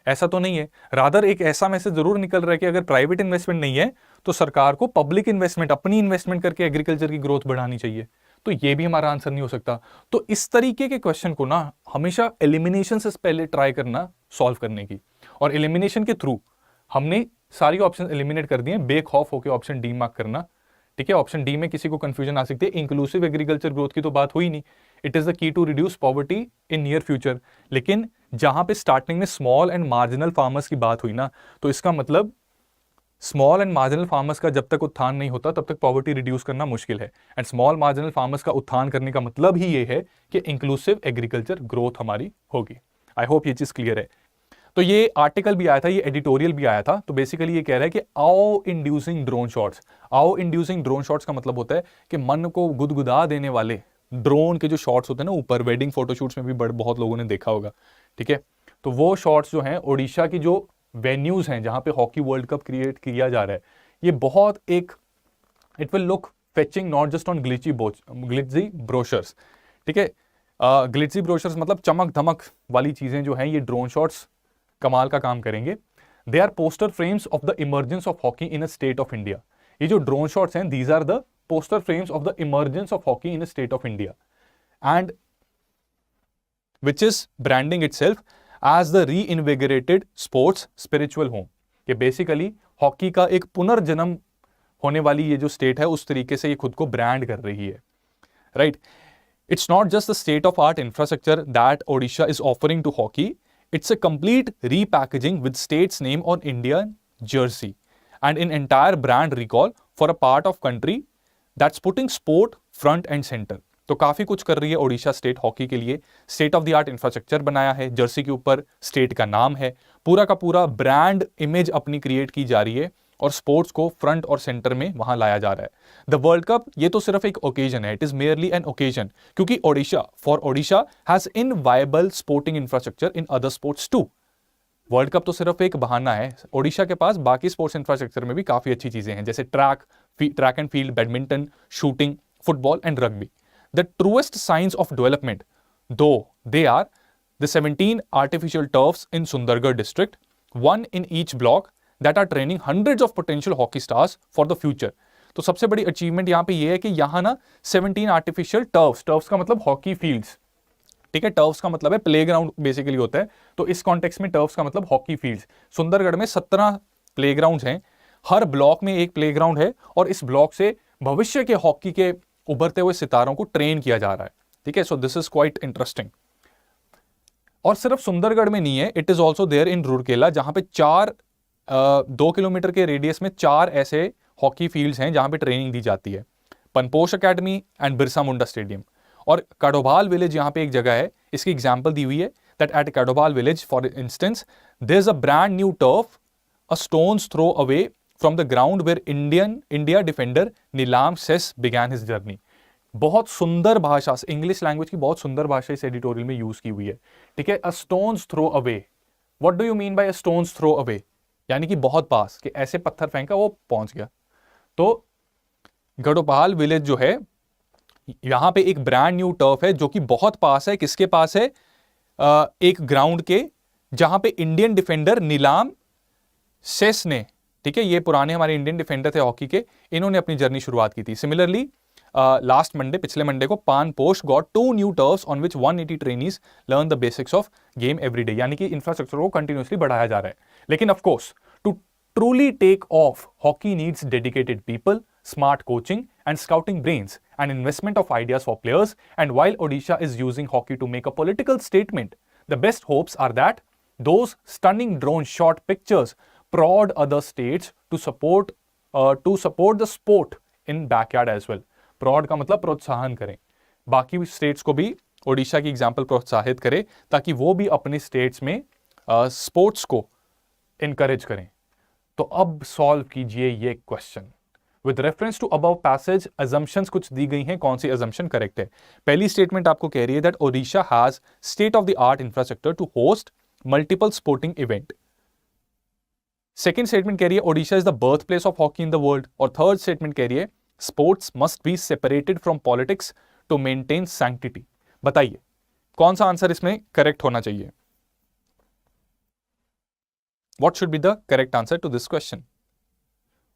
ऐसा तो नहीं है। रादर एक ऐसा मैसेज जरूर निकल रहा है कि अगर प्राइवेट इन्वेस्टमेंट नहीं है तो सरकार को पब्लिक इन्वेस्टमेंट, अपनी इन्वेस्टमेंट करके एग्रीकल्चर की ग्रोथ बढ़ानी चाहिए। तो ये भी हमारा आंसर नहीं हो सकता। तो इस तरीके के क्वेश्चन को ना हमेशा एलिमिनेशन से पहले ट्राई करना सॉल्व करने की, और एलिमिनेशन के थ्रू हमने सारी ऑप्शन एलिमिनेट कर दिए, बेखौफ होकर ऑप्शन डी मार्क करना। ठीक है, ऑप्शन डी में किसी को कंफ्यूजन आ सकती है, इंक्लूसिव एग्रीकल्चर ग्रोथ की तो बात हुई नहीं, it is the key to reduce poverty in near future. लेकिन जहां पे स्टार्टिंग में स्मॉल एंड मार्जिनल फार्मर्स की बात हुई ना, तो इसका मतलब स्मॉल एंड मार्जिनल फार्मर्स का जब तक उत्थान नहीं होता तब तक पॉवर्टी रिड्यूस करना मुश्किल है। एंड स्मॉल मार्जिनल फार्मर्स का उत्थान करने का मतलब ही ये है कि इंक्लूसिव एग्रीकल्चर ग्रोथ हमारी होगी। आई होप ये चीज क्लियर है। तो ये आर्टिकल भी आया था, ये एडिटोरियल भी आया था। तो बेसिकली ये कह रहा है कि आओ इंड्यूसिंग ड्रोन शॉट्स। आओ इंड्यूसिंग ड्रोन शॉट्स का मतलब होता है कि मन को गुदगुदा देने वाले ड्रोन के जो शॉट्स होते हैं ना ऊपर, वेडिंग फोटोशूट्स में भी बहुत लोगों ने देखा होगा। ठीक है, तो वो शॉट्स जो हैं ओडिशा की जो वेन्यूज हैं जहां पे हॉकी वर्ल्ड कप क्रिएट किया जा रहा है, ये बहुत एक it will look fetching not just on glitchy brochures. ठीक है, ग्लिची ब्रोशर्स मतलब चमक धमक वाली चीजें जो हैं, ये ड्रोन शॉट्स कमाल का काम करेंगे। They are poster frames of the emergence of hockey in a state of India. ये जो ड्रोन शॉट्स हैं, these are the poster frames of the emergence of hockey in a state of India and which is branding itself as the reinvigorated sports spiritual home. कि basically hockey का एक पुनर्जन्म होने वाली ये जो स्टेट है, उस तरीके से ये खुद को ब्रांड कर रही है। Right, it's not just the state of art infrastructure that Odisha is offering to hockey, it's a complete repackaging with state's name on Indian jersey and an entire brand recall for a part of country that's putting sport front and center. तो काफी कुछ कर रही है Odisha state hockey के लिए। State of the art infrastructure बनाया है, जर्सी के ऊपर स्टेट का नाम है, पूरा का पूरा ब्रांड इमेज अपनी क्रिएट की जा रही है और स्पोर्ट्स को फ्रंट और सेंटर में वहां लाया जा रहा है। द वर्ल्ड कप ये तो सिर्फ एक ओकेजन है, it is merely an occasion, क्योंकि Odisha has enviable sporting infrastructure in other sports too. World cup तो सिर्फ एक बहाना है, ओडिशा के पास बाकी स्पोर्ट्स इंफ्रास्ट्रक्चर में भी काफी अच्छी चीजें हैं, जैसे track and field, badminton, shooting, football and rugby. The truest science of development though they are the 17 artificial turfs in Sundargarh district, one in each block that are training hundreds of potential hockey stars for the future. तो सबसे बड़ी achievement यहाँ पे ये है कि यहाँ ना 17 आर्टिफिशियल टर्फ्स का मतलब हॉकी फील्ड्स। ठीक है, टर्फ्स का मतलब है प्लेग्राउंड बेसिकली होता है, तो इस कॉन्टेक्स्ट में टर्फ्स का मतलब हॉकी फील्ड्स। सुंदरगढ़ में 17 प्लेग्राउंड्स हैं, हर ब्लॉक में एक प्लेग्राउंड है और इस ब्लॉक से भविष्य के हॉकी के उभरते हुए सितारों को ट्रेन किया जा रहा है। ठीक है, so this is quite interesting. और सिर्फ सुंदरगढ़ में नहीं है, it is also there in Rourkela, जहां पे 2 किलोमीटर के रेडियस में 4 ऐसे हॉकी फील्ड्स हैं जहां पे ट्रेनिंग दी जाती है, Panposh academy and Birsa Munda stadium. और काडोबाल विलेज यहाँ पे एक जगह है, इसकी एग्जाम्पल दी हुई है that at Kadobahal village for instance there is a brand new turf a stone's throw away from the ground where India defender Nilam Xess began his journey. बहुत सुंदर भाषा, इंग्लिश लैंग्वेज की बहुत सुंदर भाषा इस एडिटोरियल में यूज की हुई है। ठीक है, a stone's throw away, what do you mean by a stone's throw away? यानी कि बहुत पास, कि ऐसे पत्थर फेंका वो पहुंच गया। तो गढ़ोपाल विलेज जो है, यहां पे एक ब्रांड न्यू टर्फ है जो कि बहुत पास है, किसके पास है? एक ग्राउंड के, जहां पे इंडियन डिफेंडर नीलाम सेस ने, ठीक है, ये पुराने हमारे इंडियन डिफेंडर थे हॉकी के, इन्होंने अपनी जर्नी शुरुआत की थी। सिमिलरली लास्ट मंडे, पिछले मंडे को Panposh got 2 new turfs on which 180 trainees learn the basics of game every day. यानी कि इंफ्रास्ट्रक्चर को कंटिन्यूसली बढ़ाया जा रहा है। लेकिन of course to truly take off, hockey needs dedicated people, smart coaching and scouting brains and investment of ideas for players. And while Odisha is using hockey to make a political statement, the best hopes are that those stunning drone shot pictures prod other states to support the sport in backyard as well. Prod का मतलब प्रोत्साहन करें, बाकी states को भी ओडिशा की example प्रोत्साहित करें ताकि वो भी अपने स्टेट्स में स्पोर्ट्स को इनकरेज करें। तो अब सॉल्व कीजिए ये क्वेश्चन। With reference to above passage, assumptions कुछ दी गई हैं, कौन सी assumption करेक्ट है? पहली स्टेटमेंट आपको कह रही है that Odisha has state of the art infrastructure to host multiple sporting event. Second statement कह रही है Odisha is the birth place of hockey in the world. और थर्ड स्टेटमेंट कह रही है sports must be separated from politics to maintain sanctity. बताइए कौन सा आंसर इसमें करेक्ट होना चाहिए? What should be the correct answer to this question?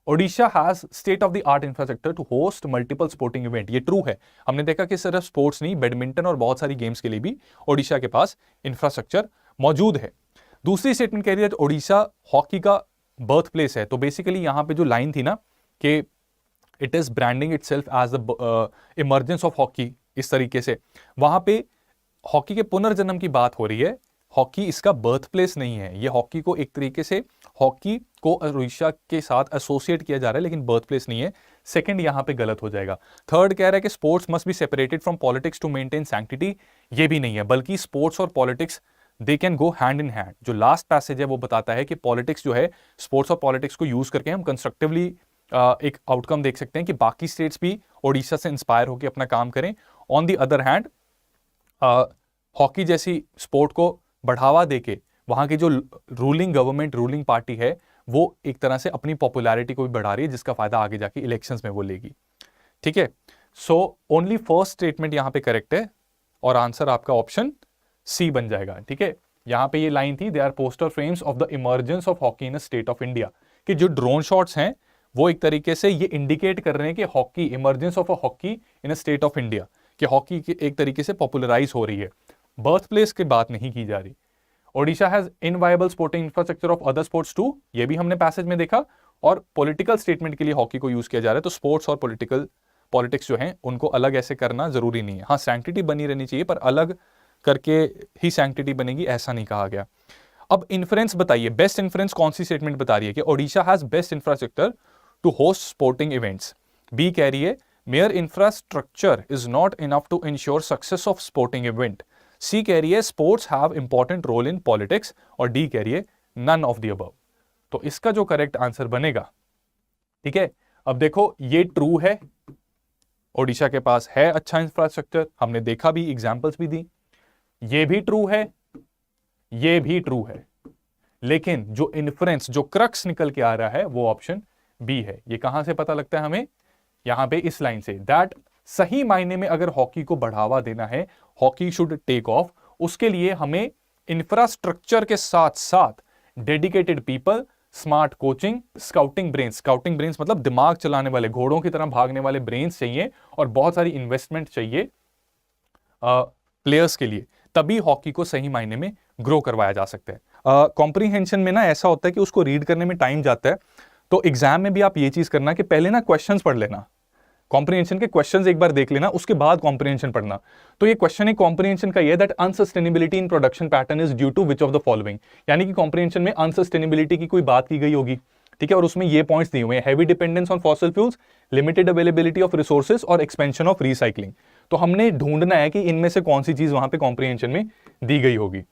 Odisha has state of the art infrastructure to host multiple sporting event. ये true है, हमने देखा कि सिर्फ स्पोर्ट्स नहीं, बैडमिंटन और बहुत सारी गेम्स के लिए भी ओडिशा के पास इंफ्रास्ट्रक्चर मौजूद है। दूसरी स्टेटमेंट कह रही है ओडिशा हॉकी का बर्थ प्लेस है। तो बेसिकली यहां पे जो लाइन थी ना कि it is branding itself as the emergence of hockey, इस तरीके से वहां पे हॉकी के पुनर्जन्म की बात हो रही है। हॉकी इसका बर्थ प्लेस नहीं है, ये हॉकी को एक तरीके से हॉकी को ओडिशा के साथ एसोसिएट किया जा रहा है, लेकिन बर्थ प्लेस नहीं है। सेकंड यहां पे गलत हो जाएगा। थर्ड कह रहा है कि sports must be separated from politics to maintain sanctity, ये भी नहीं है, बल्कि स्पोर्ट्स और politics they can go hand in hand. जो लास्ट पैसेज है वो बताता है कि पॉलिटिक्स जो है, स्पोर्ट्स और पॉलिटिक्स को यूज करके हम कंस्ट्रक्टिवली एक आउटकम देख सकते हैं कि बाकी स्टेट्स भी ओडिशा से इंस्पायर होकर अपना काम करें। On the other hand hockey जैसी स्पोर्ट को बढ़ावा देके वहां की जो रूलिंग गवर्नमेंट, रूलिंग पार्टी है, वो एक तरह से अपनी पॉपुलैरिटी को भी बढ़ा रही है, जिसका फायदा आगे जाके इलेक्शंस में वो लेगी। ठीक है, सो ओनली फर्स्ट स्टेटमेंट यहां पे करेक्ट है और आंसर आपका ऑप्शन सी बन जाएगा। ठीक है, यहां पे ये लाइन थी, they are poster frames of the emergence of hockey in a state of India, कि जो ड्रोन शॉट्स हैं वो एक तरीके से ये इंडिकेट कर रहे हैं कि hockey, emergence of a hockey in a state of India, कि हॉकी एक तरीके से पॉपुलराइज हो रही है। बर्थ प्लेस की बात नहीं की जा रही। Odisha has enviable sporting infrastructure of other sports too, ये भी हमने पैसेज में देखा। और पॉलिटिकल स्टेटमेंट के लिए हॉकी को यूज किया जा रहा है, तो स्पोर्ट्स और पॉलिटिक्स जो हैं उनको अलग ऐसे करना जरूरी नहीं है। हाँ, सैंक्टिटी बनी रहनी चाहिए, पर अलग करके ही सैंक्टिटी बनेगी ऐसा नहीं कहा गया। अब इन्फ्रेंस बताइए, बेस्ट इन्फ्रेंस कौन सी स्टेटमेंट बता रही है कि Odisha has best infrastructure to host sporting events? B कह रही है mere infrastructure is not enough to ensure success of sporting event. C कह रही है sports have important role in politics, और डी कह रही है नन ऑफ द अबव। तो इसका जो करेक्ट आंसर बनेगा, ठीक है, अब देखो ये ट्रू है, ओडिशा के पास है अच्छा इंफ्रास्ट्रक्चर, हमने देखा भी, एग्जांपल्स भी दी। ये भी ट्रू है, ये भी ट्रू है, लेकिन जो इन्फ्रेंस, जो क्रक्स निकल के आ रहा है वो ऑप्शन बी है। ये कहां से पता लगता है हमें? यहां पे इस लाइन से, दैट सही मायने में अगर हॉकी को बढ़ावा देना है, हॉकी शुड टेक ऑफ, उसके लिए हमें इंफ्रास्ट्रक्चर के साथ साथ dedicated people, smart coaching, scouting brains मतलब दिमाग चलाने वाले, घोड़ों की तरह भागने वाले ब्रेन्स चाहिए, और बहुत सारी इन्वेस्टमेंट चाहिए प्लेयर्स के लिए, तभी हॉकी को सही मायने में ग्रो करवाया जा सकता है। कॉम्प्रीहेंशन में ना ऐसा होता है कि उसको रीड करने में टाइम जाता है, तो एग्जाम में भी आप ये चीज करना कि पहले ना क्वेश्चंस पढ़ लेना, कॉम्प्रीहेंशन के क्वेश्चंस एक बार देख लेना, उसके बाद कॉम्प्रीहेंशन पढ़ना। तो ये क्वेश्चन है कॉम्प्रीहेंशन का, ये that unsustainability in production pattern is due to which of the following, यानी कि कॉम्प्रीहेंशन में अनसस्टेनेबिलिटी की कोई बात की गई होगी, ठीक है, और उसमें ये पॉइंट्स दिए हुए हैं, heavy dependence on fossil fuels, limited availability of resources और एक्सपेंशन ऑफ रिसाइकलिंग। तो हमने ढूंढना है कि इनमें से कौन सी चीज वहां पे कॉम्प्रीहेंशन में दी गई होगी।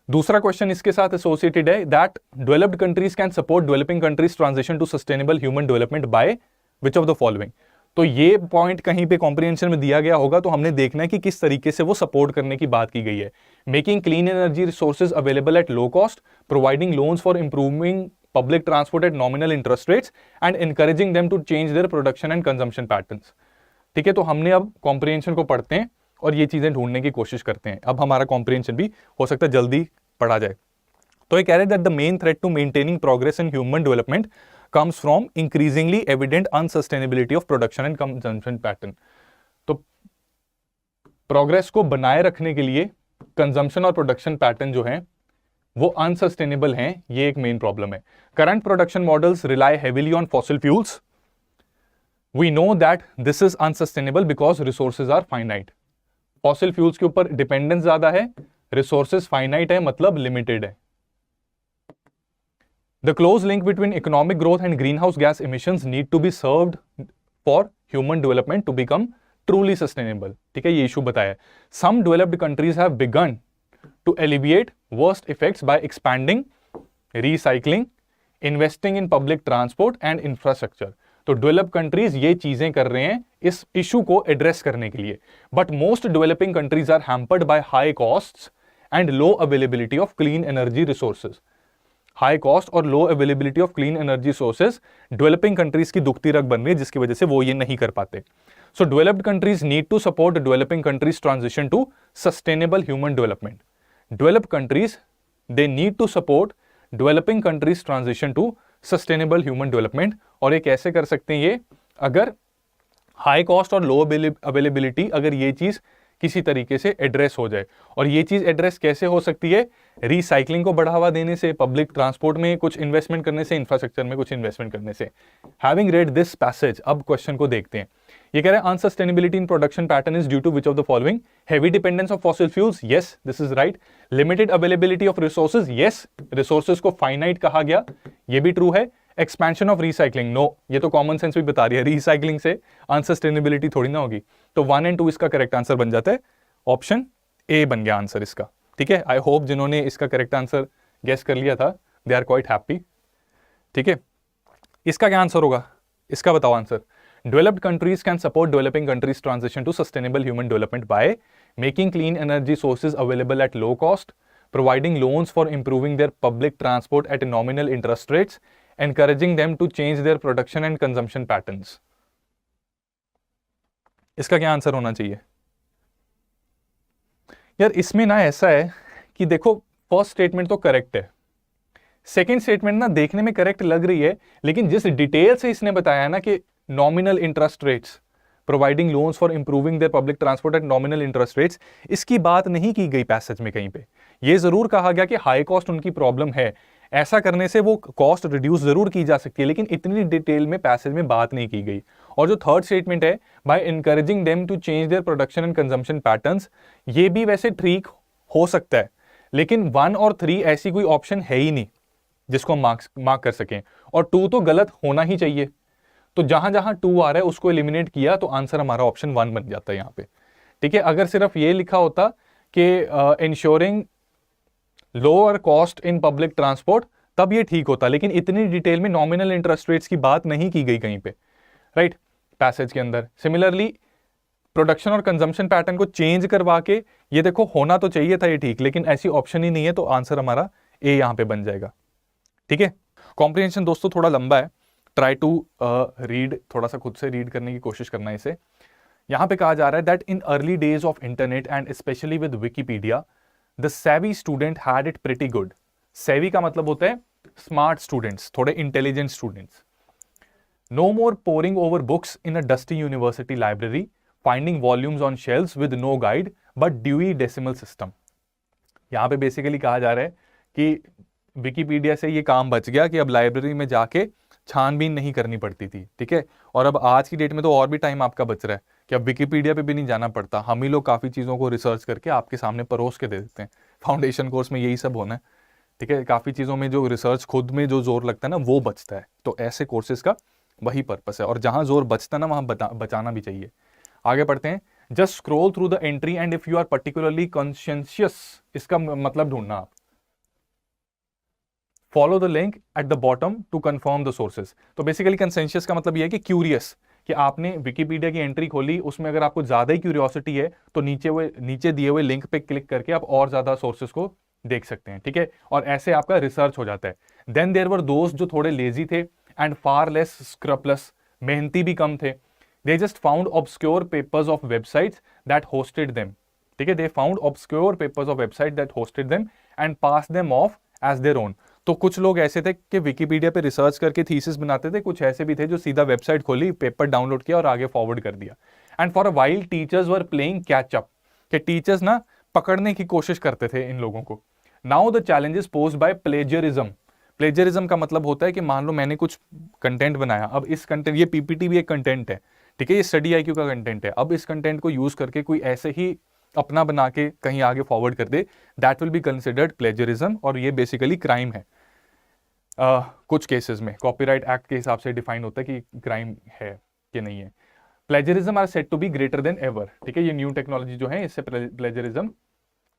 दूसरा क्वेश्चन इसके साथ एसोसिएटेड है, that developed countries can support developing countries transition to sustainable human development by which of the following. तो ये पॉइंट कहीं पे कॉम्प्रीहेंशन में दिया गया होगा, तो हमने देखना है कि किस तरीके से वो सपोर्ट करने की बात की गई है। Making clean energy resources available at low cost, providing loans for improving public transport at nominal interest rates and encouraging them to change their production and consumption patterns। ठीक है, तो हमने अब कॉम्प्रीहेंशन को पढ़ते हैं और ये चीजें ढूंढने की कोशिश करते हैं। अब हमारा कॉम्प्रीहेंशन भी हो सकता है जल्दी पढ़ा जाए। तो ये कह रहे हैं that the main threat to maintaining progress in human development comes from increasingly evident unsustainability of production and consumption pattern. तो प्रोग्रेस को बनाए रखने के लिए कंजम्पशन और प्रोडक्शन पैटर्न जो है वो अनसस्टेनेबल हैं, ये एक मेन प्रॉब्लम है। Current production models rely heavily on fossil fuels, we know that this is unsustainable because resources are finite. Fossil fuels के ऊपर डिपेंडेंस ज्यादा है, रिसोर्सेज फाइनाइट है, मतलब लिमिटेड है। The close link between economic growth and green house gas emissions need to be served for human development to become truly sustainable. ठीक है, ये इशू बताया। Some developed countries have begun to alleviate worst effects by expanding, recycling, investing in public transport and infrastructure। तो developed countries ये चीजें कर रहे हैं इस इशू को एड्रेस करने के लिए, but most developing countries are hampered by high costs and low availability of clean energy resources. High cost और low availability of clean energy sources developing countries की दुखती रग बन रही है, जिसकी वजह से वो ये नहीं कर पाते। So developed countries need to support developing countries transition to sustainable human development. Developed countries, they need to support developing countries transition to sustainable human development. और ये कैसे कर सकते हैं, ये अगर हाई कॉस्ट और लो अवेलेबिलिटी, अगर ये चीज किसी तरीके से एड्रेस हो जाए। और ये चीज एड्रेस कैसे हो सकती है, रिसाइकलिंग को बढ़ावा देने से, पब्लिक ट्रांसपोर्ट में कुछ इन्वेस्टमेंट करने से, इंफ्रास्ट्रक्चर में कुछ इन्वेस्टमेंट करने से। हैविंग रेड दिस पैसेज, अब क्वेश्चन को देखते हैं। ये कह रहा है unsustainability in production pattern is due to which of the following, heavy dependence of fossil fuels, yes this is right. Limited availability of resources, yes resources को finite कहा गया, ये भी ट्रू है। एक्सपेंशन ऑफ रिसाइकलिंग, नो, ये तो common sense भी बता रही है, रिसाइकलिंग से अनसस्टेनेबिलिटी थोड़ी ना होगी। तो 1 और 2 इसका करेक्ट आंसर बन जाता है, ऑप्शन ए बन गया आंसर इसका। ठीक है, आई होप जिन्होंने इसका करेक्ट आंसर गेस कर लिया था दे आर क्वाइट हैप्पी। ठीक है, इसका क्या आंसर होगा, इसका बताओ answer. Developed countries can support developing countries transition to sustainable human development by making clean energy sources available at low cost, providing loans for improving their public transport at nominal interest rates, encouraging them to change their production and consumption patterns. इसका क्या answer होना चाहिए यार? इसमें ना ऐसा है कि देखो फर्स्ट स्टेटमेंट तो करेक्ट है, सेकंड स्टेटमेंट ना देखने में करेक्ट लग रही है, लेकिन जिस डिटेल से इसने बताया ना कि nominal interest rates, providing loans for improving their public transport at nominal interest rates, इसकी बात नहीं की गई पैसेज में कहीं पे। ये जरूर कहा गया कि हाई कॉस्ट उनकी प्रॉब्लम है, ऐसा करने से वो कॉस्ट रिड्यूस जरूर की जा सकती है, लेकिन इतनी डिटेल में पैसेज में बात नहीं की गई। और जो थर्ड स्टेटमेंट है, by encouraging them to change their production and consumption patterns, ये भी वैसे ठीक हो सकता है, लेकिन 1 और 3 ऐसी कोई ऑप्शन है ही नहीं जिसको हम मार्क कर सकें, और 2 तो गलत होना ही चाहिए। तो जहां जहां 2 आ रहा है उसको एलिमिनेट किया तो आंसर हमारा ऑप्शन 1 बन जाता है यहां पे। ठीक है, अगर सिर्फ ये लिखा होता कि ensuring lower cost in public transport, तब ये ठीक होता, लेकिन इतनी डिटेल में नॉमिनल इंटरेस्ट रेट्स की बात नहीं की गई कहीं पे, राइट, पैसेज के अंदर। सिमिलरली प्रोडक्शन और कंजम्पशन पैटर्न को चेंज करवा के, ये देखो होना तो चाहिए था ये ठीक, लेकिन ऐसी ऑप्शन ही नहीं है, तो आंसर हमारा ए यहां पे बन जाएगा। ठीक है, कॉम्प्रिहेंशन दोस्तों थोड़ा लंबा है, ट्राई टू रीड, थोड़ा सा खुद से रीड करने की कोशिश करना है इसे। यहां पे कहा जा रहा है that in early days of internet and specially with Wikipedia the savvy student had it pretty good. savvy का मतलब होता है स्मार्ट स्टूडेंट्स, थोड़े intelligent students. No more poring over books in a dusty university library, finding volumes on shelves with no guide but Dewey decimal system. यहां पे basically कहा जा रहा है कि विकिपीडिया से ये काम बच गया कि अब लाइब्रेरी में जाके छानबीन नहीं करनी पड़ती थी। ठीक है, और अब आज की डेट में तो और भी टाइम आपका बच रहा है कि अब विकिपीडिया पे भी नहीं जाना पड़ता, हम ही लोग काफ़ी चीज़ों को रिसर्च करके आपके सामने परोस के दे देते हैं। फाउंडेशन कोर्स में यही सब होना है। ठीक है, काफ़ी चीज़ों में जो रिसर्च खुद में जो जोर लगता है ना वो बचता है, तो ऐसे कोर्सेज का वही पर्पस है, और जहाँ जोर बचता है ना वहाँ बचाना भी चाहिए। आगे पढ़ते हैं। Just scroll through the entry and if you are particularly conscious, इसका मतलब ढूंढना आप। Follow the link at the bottom to confirm the sources. तो बेसिकली कंसेंशियस का मतलब यह है कि क्यूरियस, कि आपने विकिपीडिया की एंट्री खोली, उसमें अगर आपको ज्यादा ही क्यूरियोसिटी है तो नीचे दिए हुए लिंक पे क्लिक करके आप और ज्यादा सोर्सेज को देख सकते हैं। ठीक है, और ऐसे आपका रिसर्च हो जाता है। देन देयर वर दोस्त जो थोड़े लेजी थे एंड फार लेस स्क्रपलेस, मेहनती भी कम थे। They just found obscure papers off websites that hosted them. ठीक है, they found obscure papers off website that hosted them and pass them off as their own. तो कुछ लोग ऐसे थे कि विकिपीडिया पे रिसर्च करके थीसिस बनाते थे, कुछ ऐसे भी थे जो सीधा वेबसाइट खोली, पेपर डाउनलोड किया और आगे फॉरवर्ड कर दिया। And for a while teachers were playing catch up, कि टीचर्स ना पकड़ने की कोशिश करते थे इन लोगों को। Now the challenges posed by plagiarism. Plagiarism का मतलब होता है कि मान लो मैंने कुछ कंटेंट बनाया, अब इस कंटेंट, ये पीपीटी भी एक कंटेंट है, ठीक है, ये स्टडी IQ का कंटेंट है, अब इस कंटेंट को यूज करके कोई ऐसे ही अपना बना के कहीं आगे फॉरवर्ड कर दे, that will be considered plagiarism, और ये बेसिकली क्राइम है। कुछ केसेस में कॉपीराइट एक्ट के हिसाब से डिफाइन होता है कि क्राइम है कि नहीं है। Plagiarism are said to be greater than ever. ठीक है, ये न्यू टेक्नोलॉजी जो है इससे प्लेजरिज्म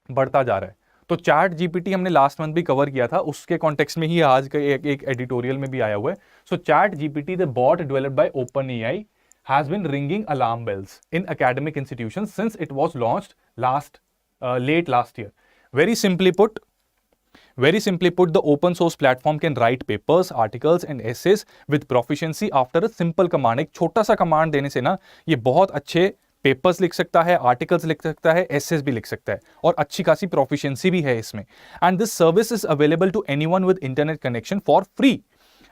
बढ़ता जा रहा है। तो चैट जीपीटी हमने लास्ट मंथ भी कवर किया था, उसके कॉन्टेक्स्ट में ही आज का एक एडिटोरियल में भी आया हुआ है। So chat GPT the bot developed by OpenAI has been ringing alarm bells in academic institutions since it was launched late last year. Very simply put, the open source platform can write papers, articles and essays with proficiency after a simple command. एक छोटा सा command देने से ना ये बहुत अच्छे papers लिख सकता है, आर्टिकल्स लिख सकता है, एसेस भी लिख सकता है और अच्छी खासी प्रोफिशिएंसी भी है इसमें. And this service is available to anyone with internet connection for free.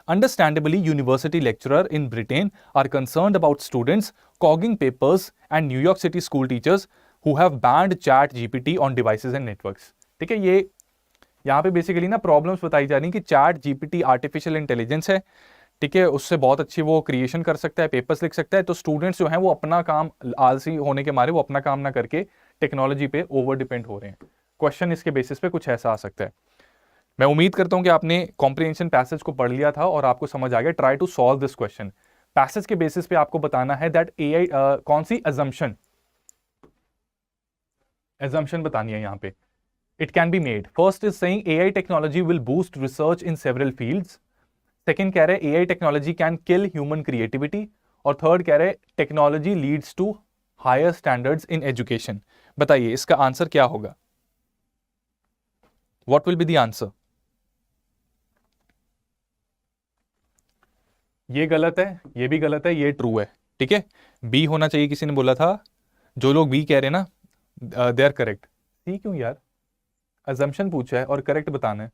Understandably, university lecturer in Britain are concerned about students cogging papers and New York City school teachers who have banned chat GPT on devices and networks. ठीक है, ये यहाँ पे basically ना problems बताई जा रही कि चैट जीपीटी आर्टिफिशियल इंटेलिजेंस है, ठीक है, उससे बहुत अच्छी वो क्रिएशन कर सकता है, पेपर्स लिख सकता है, तो स्टूडेंट्स जो हैं वो अपना काम, आलसी होने के मारे वो अपना काम ना करके टेक्नोलॉजी पे ओवर डिपेंड हो रहे हैं. क्वेश्चन इसके बेसिस पे कुछ ऐसा आ सकता है. मैं उम्मीद करता हूं कि आपने कॉम्प्रिहेंशन पैसेज को पढ़ लिया था और आपको समझ आ गया. Try to solve this question. Passage के बेसिस पे आपको बताना है दैट एआई कौन सी assumption बतानी है यहाँ पे. It can be made. First is saying AI technology will boost research in several fields. Second कह रहे हैं AI technology can kill human creativity. और थर्ड कह रहे हैं technology leads to higher standards in education. बताइए इसका आंसर क्या होगा? What will be the answer? ये गलत है, ये भी गलत है, ये ट्रू है. ठीक है, बी होना चाहिए, किसी ने बोला था. जो लोग बी कह रहे हैं ना दे आर करेक्ट. सी क्यों यार? अजम्पशन पूछा है और करेक्ट बताना है,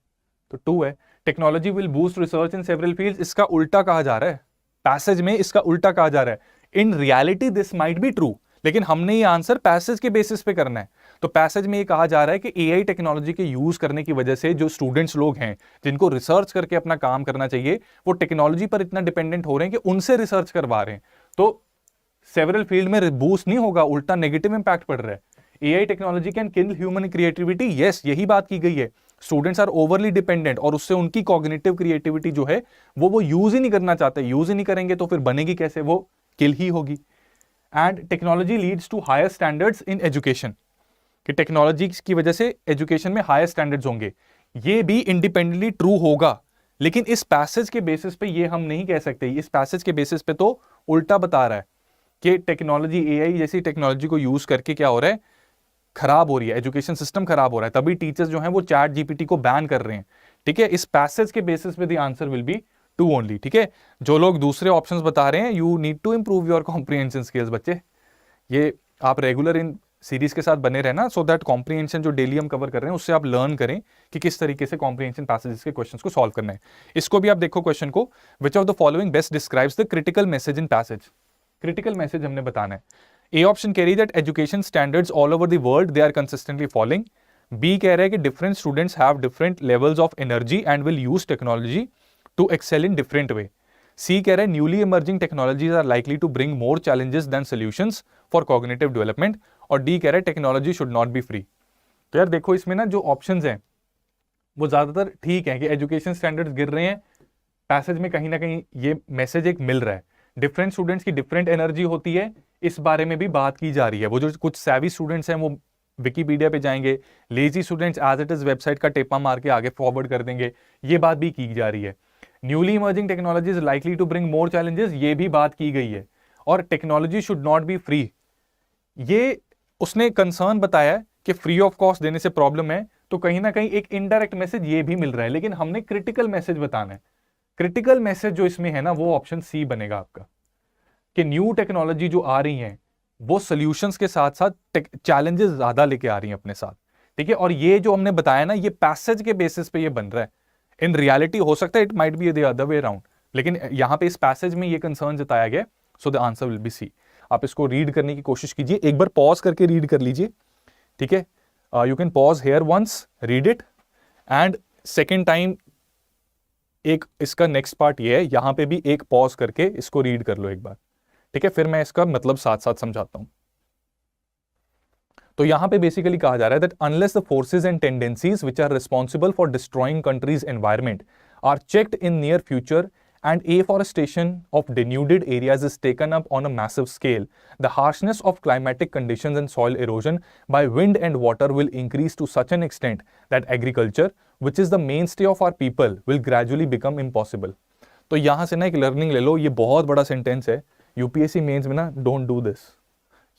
तो टू है. Technology will boost research in several fields, इसका उल्टा कहा जा रहा है पैसेज में, इसका उल्टा कहा जा रहा है. In reality this might be true, लेकिन हमने ये आंसर पैसेज के बेसिस पे करना है. तो पैसेज में ये कहा जा रहा है कि एआई टेक्नोलॉजी के यूज करने की वजह से जो स्टूडेंट्स लोग हैं जिनको रिसर्च करके अपना काम करना चाहिए, वो टेक्नोलॉजी पर इतना डिपेंडेंट हो रहे हैं कि उनसे रिसर्च करवा रहे हैं. तो सेवरल फील्ड में बूस्ट नहीं होगा, उल्टा नेगेटिव इंपैक्ट पड़ रहा है. AI technology can kill human creativity, yes, यही बात की गई है. स्टूडेंट्स आर ओवरली डिपेंडेंट और उससे उनकी कॉग्निटिव क्रिएटिविटी जो है वो यूज ही नहीं करना चाहते. यूज ही नहीं करेंगे तो फिर बनेगी कैसे? वो किल ही होगी. And technology leads to higher standards in education, कि टेक्नोलॉजी की वजह से एजुकेशन में हायर स्टैंडर्ड्स होंगे. ये भी इंडिपेंडेंटली ट्रू होगा, लेकिन इस पैसेज के बेसिस पे ये हम नहीं कह सकते. इस पैसेज के बेसिस पे तो उल्टा बता रहा है कि टेक्नोलॉजी, एआई जैसी टेक्नोलॉजी को यूज करके क्या हो रहा है, खराब हो रही है, एजुकेशन सिस्टम खराब हो रहा है. तभी टीचर्स जो हैं वो चैट जीपीटी को बैन कर रहे हैं. ठीक है, इस पैसेज के बेसिस पे the answer will be two only. ठीक है, जो लोग दूसरे ऑप्शंस बता रहे हैं, you need to improve your comprehension skills. बच्चे, ये आप रेगुलर इन सीरीज के साथ बने रहना, सो दैट कॉम्प्रिहेंशन जो डेली हम कवर कर रहे हैं उससे आप लर्न करें कि किस तरीके से कॉम्प्रिहेंशन पैसेजेस के क्वेश्चंस को सॉल्व करना है. इसको भी आप देखो क्वेश्चन को. Which of the following best describes the critical message in passage. Critical message हमने बताना है. ए ऑप्शन कह रही है that education standards all over the world they are consistently following. B कह रहा है कि different students have different levels of energy and will use technology to excel in different way. C कह रहा है newly emerging technologies are likely to bring more challenges than solutions for cognitive development. और D कह रहा है technology should not be free. तो यार देखो, इसमें ना जो ऑप्शंस हैं वो ज्यादातर ठीक है कि एजुकेशन स्टैंडर्ड्स गिर रहे हैं. पैसेज में कहीं ना कहीं ये मैसेज एक मिल रहा है. डिफरेंट स्टूडेंट्स की डिफरेंट एनर्जी होती है, इस बारे में भी बात की जा रही है. वो जो कुछ सैवी स्टूडेंट्स हैं वो विकीपीडिया पे जाएंगे, lazy students as it is website का टेपा मार के आगे फॉरवर्ड कर देंगे, ये बात भी की जा रही है. Newly emerging technologies likely to bring more challenges, ये भी बात की गई है. और technology should not be free, ये उसने कंसर्न बताया कि फ्री ऑफ कॉस्ट देने से प्रॉब्लम है. तो कहीं ना कहीं एक इनडायरेक्ट मैसेज ये भी मिल रहा है, लेकिन हमने क्रिटिकल मैसेज बताना है. क्रिटिकल मैसेज जो इसमें है ना, वो ऑप्शन सी बनेगा आपका, कि न्यू टेक्नोलॉजी जो आ रही हैं वो सॉल्यूशंस के साथ साथ चैलेंजेस ज्यादा लेके आ रही हैं अपने साथ. ठीक है, और ये जो हमने बताया ना, ये पैसेज के बेसिस पे ये बन रहा है. इन रियलिटी हो सकता है it might be the other way around, लेकिन यहां पे इस पैसेज में ये कंसर्न जताया गया. So the answer will be C. आप इसको रीड करने की कोशिश कीजिए, एक बार पॉज करके रीड कर लीजिए. ठीक है, you can pause here once, read it, and second time एक इसका नेक्स्ट पार्ट ये है, यहां पे भी एक पॉज करके इसको रीड कर लो एक बार. ठीक है, फिर मैं इसका मतलब साथ साथ समझाता हूं. तो यहां पे बेसिकली कहा जा रहा है that unless the forces and tendencies which are responsible for destroying countries environment are checked in near future and afforestation of denuded areas is taken up on a massive scale, the harshness of climatic conditions and soil erosion by wind and water will increase to such an extent that agriculture, which is the mainstay of our people, will gradually become impossible. तो यहाँ से ना एक learning ले लो, ये बहुत बड़ा sentence है. यूपीएससी मेंस में ना डोंट डू दिस,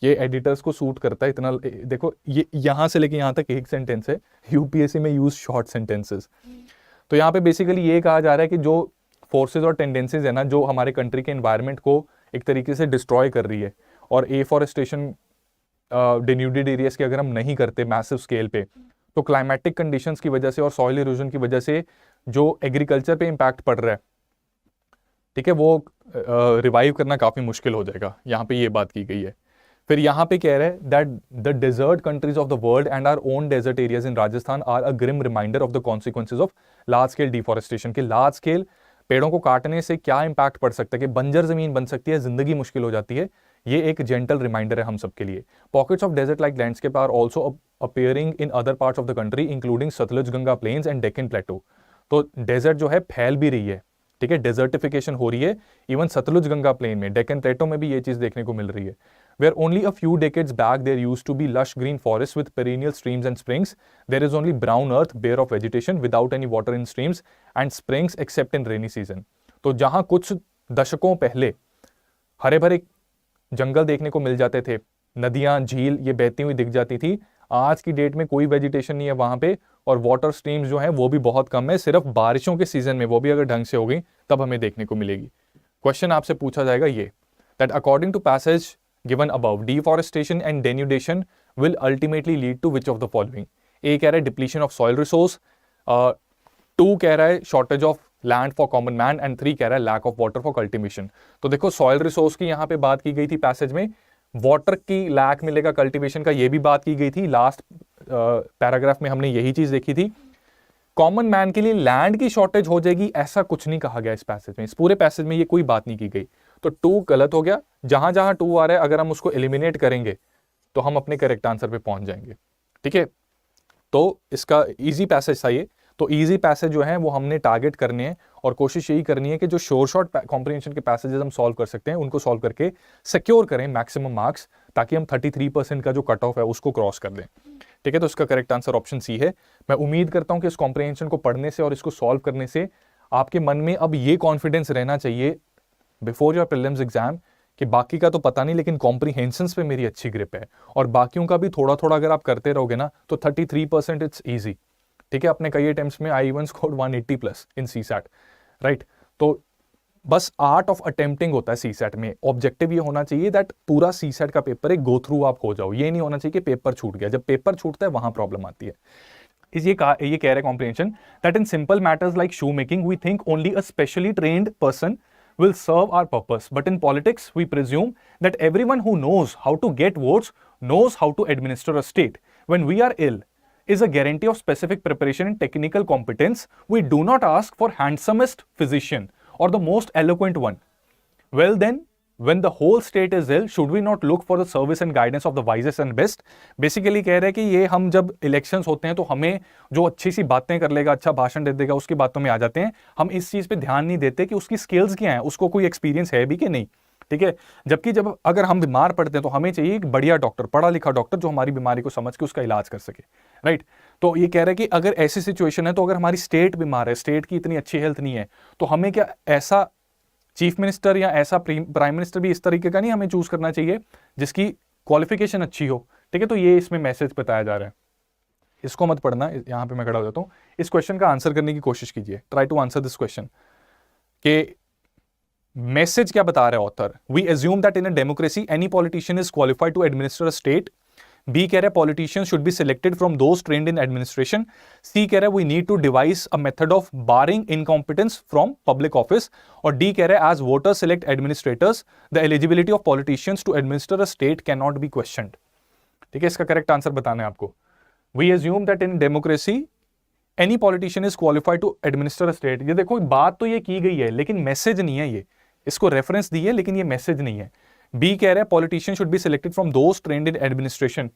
ये एडिटर्स को सूट करता है इतना. देखो, ये यहाँ से लेके यहाँ तक एक सेंटेंस है. यूपीएससी में यूज शॉर्ट सेंटेंसेस. तो यहाँ पे बेसिकली ये कहा जा रहा है कि जो फोर्सेज और टेंडेंसीज है ना, जो हमारे कंट्री के एनवायरनमेंट को एक तरीके से डिस्ट्रॉय कर रही है, और एफॉरेस्टेशन डेन्यूडेड एरियाज की अगर हम नहीं करते मैसिव स्केल पे, तो क्लाइमेटिक कंडीशंस की वजह से और सॉइल इरोजन की वजह से जो एग्रीकल्चर पे इम्पैक्ट पड़ रहा है, ठीक है, वो रिवाइव करना काफ़ी मुश्किल हो जाएगा। यहाँ पे ये बात की गई है। फिर यहाँ पे कह रहे हैं that the desert countries of the world and our own desert areas in Rajasthan are a grim reminder of the consequences of large scale deforestation. के लार्ज स्केल पेड़ों को काटने से क्या इंपैक्ट पड़ सकता है, कि बंजर जमीन बन सकती है, जिंदगी मुश्किल हो जाती है। ये एक जेंटल रिमाइंडर है हम सबके लिए। Pockets of desert like landscape are also appearing in other parts of the country including Sutlej Ganga plains and Deccan plateau. तो डेजर्ट जो है फैल भी रही है, ठीक है, डेजर्टिफिकेशन हो रही है। इवन सतलुज गंगा प्लेन में, डेक्कन प्लेटो में भी ये चीज देखने को मिल रही है। Where only a few decades back there used to be lush green forests with perennial streams and springs, there is only brown earth bare of vegetation without any water in streams and springs except in rainy season. तो जहां कुछ दशकों पहले हरे भरे जंगल देखने को मिल जाते थे, नदियां झील ये बहती हुई दिख जाती थी, आज की डेट में कोई वेजिटेशन नहीं है वहां पे, और वाटर स्ट्रीम्स जो है वो भी बहुत कम है। सिर्फ बारिशों के सीजन में, वो भी अगर ढंग से हो गई तब हमें देखने को मिलेगी। क्वेश्चन आपसे पूछा जाएगा ये, that according to passage given above, deforestation and denudation will ultimately lead to which of the following? A कह रहा है depletion of soil resource, 2 कह रहा है shortage of land for common man, and 3 कह रहा है lack of water for cultivation. तो देखो soil resource की यहाँ पे बात की गई थी पैसेज में, वाटर की लैक मिलेगा कल्टीवेशन का, ये भी बात की गई थी। लास्ट पैराग्राफ में हमने यही चीज देखी थी। कॉमन मैन के लिए लैंड की शॉर्टेज हो जाएगी, ऐसा कुछ नहीं कहा गया इस पैसेज में। इस पूरे पैसेज में ये कोई बात नहीं की गई। तो 2 गलत हो गया। जहां जहां 2 आ रहा है, अगर हम उसको एलिमिनेट करेंगे तो हम अपने करेक्ट आंसर पे पहुंच जाएंगे, ठीक है। तो इसका इजी पैसेज था ये। तो इजी पैसेज जो है वो हमने टारगेट करने हैं, और कोशिश यही करनी है कि जो शोर शॉर्ट कॉम्प्रिहेंशन के पैसेजेस हम सॉल्व कर सकते हैं उनको सॉल्व करके सिक्योर करें मैक्सिमम मार्क्स, ताकि हम 33% का जो कट ऑफ है उसको क्रॉस कर दें, ठीक है। तो इसका करेक्ट आंसर ऑप्शन सी है। मैं उम्मीद करता हूं कि इस कॉम्प्रिहेंशन को पढ़ने से और इसको सॉल्व करने से आपके मन में अब ये कॉन्फिडेंस रहना चाहिए बिफोर योर प्रीलिम्स एग्जाम कि बाकी का तो पता नहीं, लेकिन कॉम्प्रिहेंशंस पे मेरी अच्छी ग्रिप है, और बाकियों का भी थोड़ा थोड़ा अगर आप करते रहोगे ना तो 33% इट्स ईजी, ठीक है। अपने कई अटेम्प्ट्स में I even scored 180+ in CSAT, right. तो बस आर्ट ऑफ अटेम्प्टिंग होता है सीसैट में। ऑब्जेक्टिव ये होना चाहिए दैट पूरा सीसैट का पेपर एक गो थ्रू आप हो जाओ, ये नहीं होना चाहिए कि पेपर छूट गया। जब पेपर छूटता है वहां प्रॉब्लम आती है। ये कह रहा है comprehension that in simple matters like shoe making we think only a specially trained person will serve our purpose, but in politics we presume that everyone who knows how to get votes knows how to administer a state. When we are ill is a guarantee of specific preparation and technical competence. We do not ask for handsomest physician or the most eloquent one. Well then, when the whole state is ill, should we not look for the service and guidance of the wisest and best? Basically कह रहे हैं कि ये हम जब elections होते हैं तो हमें जो अच्छी सी बातें कर लेगा, अच्छा भाषण दे देगा, उसकी बातों में आ जाते हैं। हम इस चीज पे ध्यान नहीं देते कि उसकी स्किल्स क्या हैं, उसको कोई एक्सपीरियंस है भी कि नहीं, ठीक है। जबकि जब अगर हम बीमार पड़ते हैं तो हमें चाहिए एक बढ़िया डॉक्टर, पढ़ा लिखा डॉक्टर जो हमारी बीमारी को समझ के उसका इलाज कर सके, राइट। तो ये कह रहे हैं कि अगर ऐसी सिचुएशन है, तो अगर हमारी स्टेट बीमार है, स्टेट की इतनी अच्छी हेल्थ नहीं है, तो हमें क्या ऐसा चीफ मिनिस्टर या ऐसा प्राइम मिनिस्टर भी इस तरीके का नहीं हमें चूज करना चाहिए जिसकी क्वालिफिकेशन अच्छी हो, ठीक है। तो ये इसमें मैसेज बताया जा रहा है, इसको मत पढ़ना। यहां पे मैं खड़ा हो जाता हूं। इस क्वेश्चन का आंसर करने की कोशिश कीजिए, try to answer this question. के मैसेज क्या बता रहा है author? We assume that in a democracy any politician is qualified to administer a state. B कह रहा है politicians should be selected from those trained in administration. C कह रहा है we need to devise a method of barring incompetence from public office. और D कह रहा है as voters select administrators the eligibility of politicians to administer a state can not be questioned, ठीक है। इसका करेक्ट आंसर बताना है आपको। We assume that in democracy any politician is qualified to administer a state. ये देखो बात तो ये की गई है लेकिन मैसेज नहीं है, ये इसको रेफरेंस दी है लेकिन ये मैसेज नहीं है। बी कह रहा है politician should be selected from those trained in administration,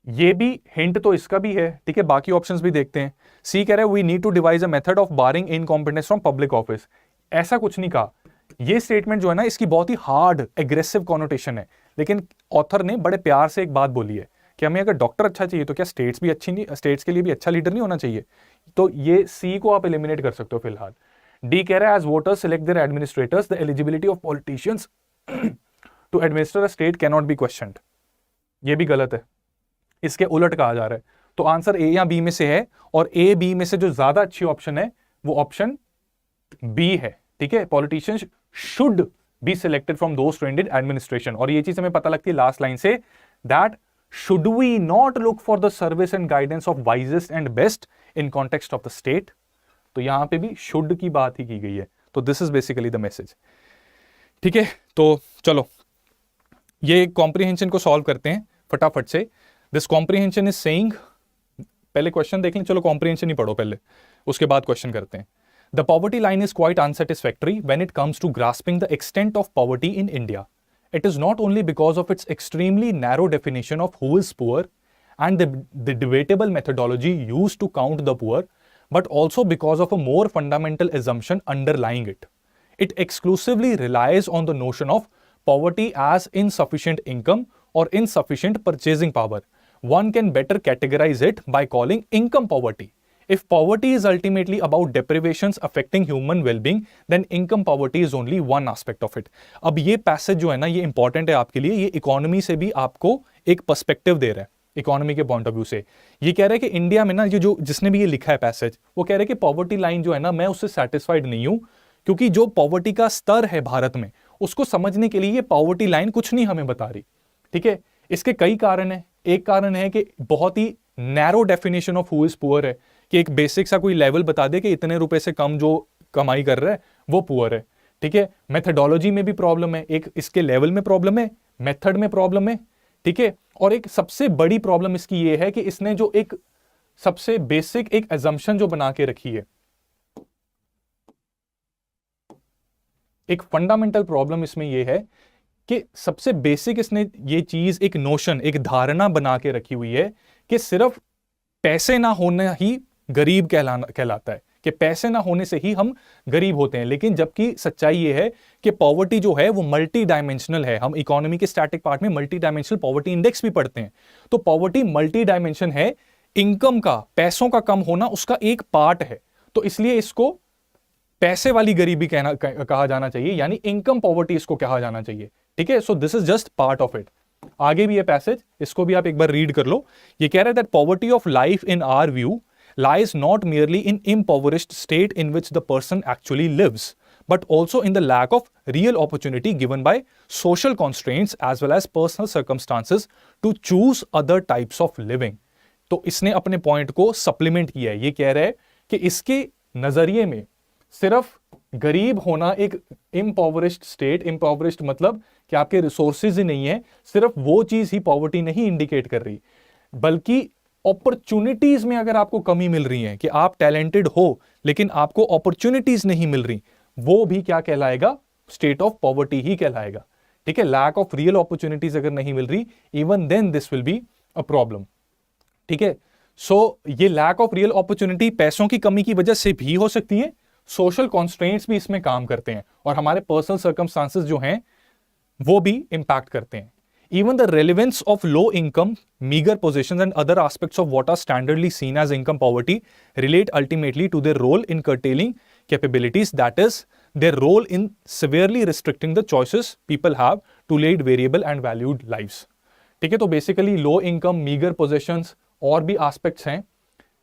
ये भी हिंट तो इसका भी है, ठीक है। बाकी ऑप्शंस भी देखते हैं। सी कह रहा है we need to devise a method of barring incompetence from public office, ऐसा कुछ नहीं कहा। ये स्टेटमेंट जो है ना इसकी बहुत ही हार्ड एग्रेसिव कॉनोटेशन है, लेकिन ऑथर ने बड़े प्यार से एक बात बोली है कि हमें अगर डॉक्टर अच्छा चाहिए तो क्या स्टेट्स भी अच्छी नहीं, स्टेट्स के लिए भी अच्छा लीडर नहीं होना चाहिए? तो ये सी को आप एलिमिनेट कर सकते हो फिलहाल। डी कह रहा है as voters select their administrators the eligibility of politicians to administer a state can not be questioned, ये भी गलत है, इसके उलट कहा जा रहा है। तो आंसर ए या बी में से है, और ए बी में से जो ज्यादा अच्छी ऑप्शन है वो ऑप्शन बी है, ठीक है। Politicians should be selected from those trained in administration, और ये चीज हमें पता लगती है लास्ट लाइन से that should we not look for the service and guidance of wisest and best in context of the state? तो यहां पे भी should की बात ही की गई है. तो this is basically the message. ठीक है, तो चलो ये कॉम्प्रीहेंशन को सॉल्व करते हैं फटाफट से. दिस कॉम्प्रीहेंशन इज सेइंग, पहले क्वेश्चन देख लें, चलो कॉम्प्रीहेंशन ही पढ़ो पहले, उसके बाद क्वेश्चन करते हैं. The poverty line is quite unsatisfactory when it comes to grasping the extent of poverty in India. It is not only because of its extremely narrow definition of who is poor and the debatable methodology used to count the poor, but also because of a more fundamental assumption underlying it. It exclusively relies on the notion of poverty as insufficient income or insufficient purchasing power. One can better categorize it by calling income poverty. If poverty is ultimately about deprivations affecting human well-being, then income poverty is only one aspect of it. अब ये passage जो है ना, ये important है आपके लिए, ये इकोनॉमी से भी आपको एक पर्सपेक्टिव दे रहा है, इकोनॉमी के पॉइंट ऑफ व्यू से. ये कह रहा है कि इंडिया में ना, ये जो जिसने भी ये लिखा है पैसेज, वो कह रहा है कि पॉवर्टी लाइन जो है ना, मैं उससे सेटिस्फाइड नहीं हूं, क्योंकि जो पॉवर्टी का स्तर है भारत में, उसको समझने के लिए ये पॉवर्टी लाइन कुछ नहीं हमें बता रही. ठीक है, इसके कई कारण है. एक कारण है कि बहुत ही narrow definition of who is poor है, कि एक बेसिक सा कोई लेवल बता दे कि इतने रुपए से कम जो कमाई कर रहा है वो पुअर है. ठीक है, मेथडोलॉजी में भी प्रॉब्लम है, एक इसके लेवल में प्रॉब्लम है, मेथड में प्रॉब्लम है. ठीक है, और एक सबसे बड़ी प्रॉब्लम इसकी ये है कि इसने जो एक सबसे बेसिक एक एजम्पशन जो बना के रखी है, एक फंडामेंटल प्रॉब्लम इसमें ये है कि सबसे बेसिक इसने ये चीज, एक नोशन, एक धारणा बना के रखी हुई है कि सिर्फ पैसे ना होना ही गरीब कहलाता है, कि पैसे ना होने से ही हम गरीब होते हैं. लेकिन जबकि सच्चाई ये है कि पॉवर्टी जो है वो मल्टी डायमेंशनल है. हम इकोनॉमी के स्टैटिक पार्ट में मल्टी डायमेंशनल पॉवर्टी इंडेक्स भी पढ़ते हैं. तो पॉवर्टी मल्टी डायमेंशन है, इनकम का, पैसों का कम होना उसका एक पार्ट है. तो इसलिए इसको पैसे वाली गरीबी कहा जाना चाहिए, यानी इनकम पॉवर्टी इसको कहा जाना चाहिए. ठीक है, so this is just part of it. आगे भी ये पैसेज, इसको भी आप एक बार रीड कर लो. ये कह रहा है that poverty of life in our view lies not merely in impoverished state in which the person actually lives, but also in the lack of real opportunity given by social constraints as well as personal circumstances to choose other types of living. तो इसने अपने point को supplement किया है. ये कह रहा है कि इसके नजरिए में सिर्फ गरीब होना एक इम्पॉवरिश्ड स्टेट, इम्पॉवरिश्ड मतलब कि आपके रिसोर्सेज ही नहीं है, सिर्फ वो चीज ही पॉवर्टी नहीं इंडिकेट कर रही, बल्कि अपॉर्चुनिटीज में अगर आपको कमी मिल रही है, कि आप टैलेंटेड हो लेकिन आपको अपॉर्चुनिटीज नहीं मिल रही, वो भी क्या कहलाएगा? स्टेट ऑफ पॉवर्टी ही कहलाएगा. ठीक है, लैक ऑफ रियल अपॉर्चुनिटीज अगर नहीं मिल रही, even then this will be a problem. ठीक है, सो ये लैक ऑफ रियल अपॉर्चुनिटी पैसों की कमी की वजह से भी हो सकती है, सोशल कॉन्स्ट्रेंट्स भी इसमें काम करते हैं, और हमारे पर्सनल सर्कमस्टांसेस जो हैं वो भी इंपैक्ट करते हैं. Even the relevance of low income, meager positions and other aspects of what are standardly seen as income poverty relate ultimately to their role in curtailing capabilities, that is, their role in severely restricting the choices people have to lead variable and valued lives. ठीक है, तो basically low income, meager positions और भी aspects हैं,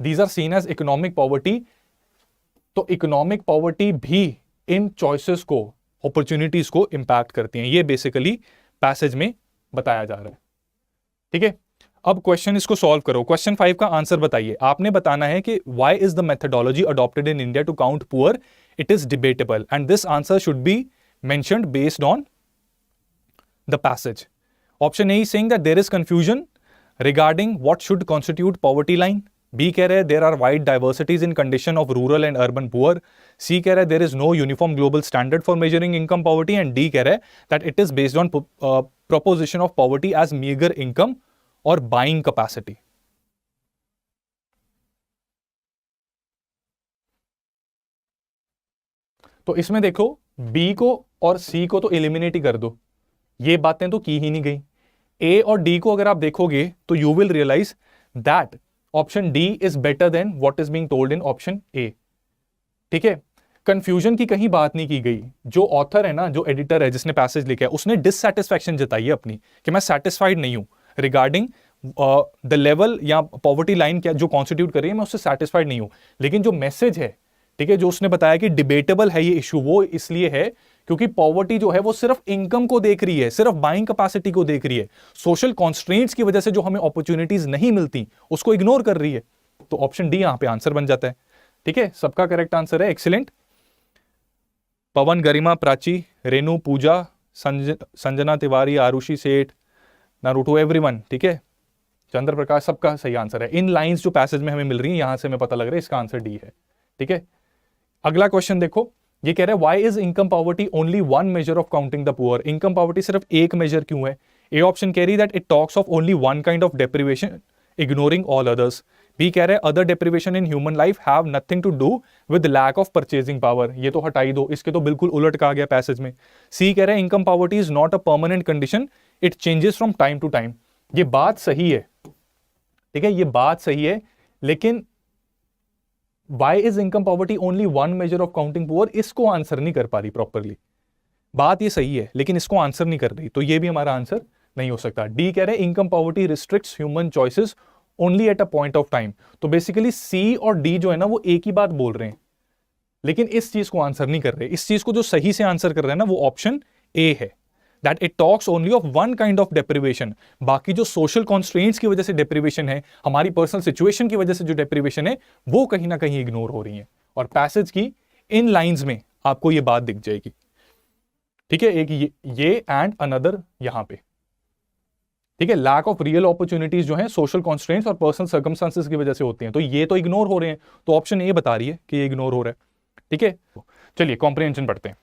these are seen as economic poverty. तो economic poverty भी इन choices को, opportunities को impact करती हैं. ये basically passage में बताया जा रहा है. ठीक है, अब क्वेश्चन इसको सॉल्व करो. क्वेश्चन 5 का आंसर बताइए. आपने बताना है कि why is the methodology adopted in India to count poor? It is debatable and this answer should be mentioned based on the passage. Option A is saying that there is confusion regarding what should constitute poverty line. B कह रहे हैं there are wide diversities in condition of rural and urban poor. C कह रहा है there is no uniform global standard for measuring income poverty. And D कह रहा है that it is based on proposition of poverty as meager income or buying capacity. तो इसमें देखो B को और C को तो एलिमिनेट ही कर दो, ये बातें तो की ही नहीं गई. A और D को अगर आप देखोगे तो you will realize that option D is better than what is being told in option A. ठीक है, कंफ्यूजन की कहीं बात नहीं की गई. जो ऑथर है ना, जो एडिटर है जिसने पैसेज लिखा है, उसने डिससैटिस्फैक्शन जताई है अपनी कि मैं सैटिस्फाइड नहीं हूं रिगार्डिंग द लेवल या पॉवर्टी लाइन क्या जो कॉन्स्टिट्यूट कर रही है, मैं उससे सैटिस्फाइड नहीं हूं. लेकिन जो मैसेज है, ठीक है, जो उसने बताया कि डिबेटेबल है ये इशू, वो इसलिए है क्योंकि पॉवर्टी जो है वो सिर्फ इनकम को देख रही है, सिर्फ बाइंग कैपेसिटी को देख रही है, सोशल कॉन्स्ट्रेंट्स की वजह से जो हमें अपॉर्चुनिटीज नहीं मिलती उसको इग्नोर कर रही है। तो ऑप्शन डी यहां पे आंसर बन जाता है। ठीक है, सबका करेक्ट आंसर है, एक्सीलेंट। पवन, गरिमा, प्राची, रेनू, पूजा, संजना तिवारी, आरुषि सेठ, नारुतो, एवरीवन, ठीक है, चंद्र प्रकाश, सबका सही आंसर है। इन लाइंस जो पैसेज में हमें मिल रही है यहां से हमें पता लग रहा है इसका आंसर डी है। ठीक है, अगला क्वेश्चन देखो, ये कह रहा है why is income poverty only one measure of counting the poor. Income poverty सिर्फ एक मेजर क्यों है? ए ऑप्शन कह रही that it talks of only one kind of deprivation ignoring all others. B कह रहे हैं other deprivation in human life have nothing to do with lack of purchasing power. ये तो हटाई दो, इसके तो बिल्कुल उलट कहा गया पैसेज में। सी कह रहे हैं income poverty is not a permanent condition, it changes from time to time. ये बात सही है, ठीक है, ये बात सही है, लेकिन why is income poverty only one measure of counting poor, इसको आंसर नहीं कर पा रही प्रॉपरली। बात ये सही है लेकिन इसको आंसर नहीं कर रही, तो ये भी हमारा आंसर नहीं हो सकता। डी कह रहे हैं income poverty restricts human choices only at a point of time. तो बेसिकली सी और डी जो है ना वो एक ही बात बोल रहे हैं, लेकिन इस चीज को आंसर नहीं कर रहे। इस चीज को जो सही से आंसर कर रहे हैं ना वो ऑप्शन ए है, that it talks only of one kind of deprivation. बाकी जो सोशल कॉन्स्ट्रेंट्स की वजह से डेप्रिवेशन है, हमारी पर्सनल सिचुएशन की वजह से जो डेप्रिवेशन है, वो कहीं ना कहीं इग्नोर हो रही है। और पैसेज की इन लाइंस में आपको ये बात दिख जाएगी। ठीक है, एक ये एंड अनदर यहां पे, ठीक है, लैक ऑफ रियल अपॉर्चुनिटीज जो है सोशल कॉन्स्ट्रेंट्स और पर्सनल सर्कमस्टांसेस की वजह से होती हैं, तो ये तो इग्नोर हो रहे हैं। तो ऑप्शन ए बता रही है कि ये इग्नोर हो रहा है। ठीक है, चलिए कॉम्प्रिहेंशन पढ़ते हैं।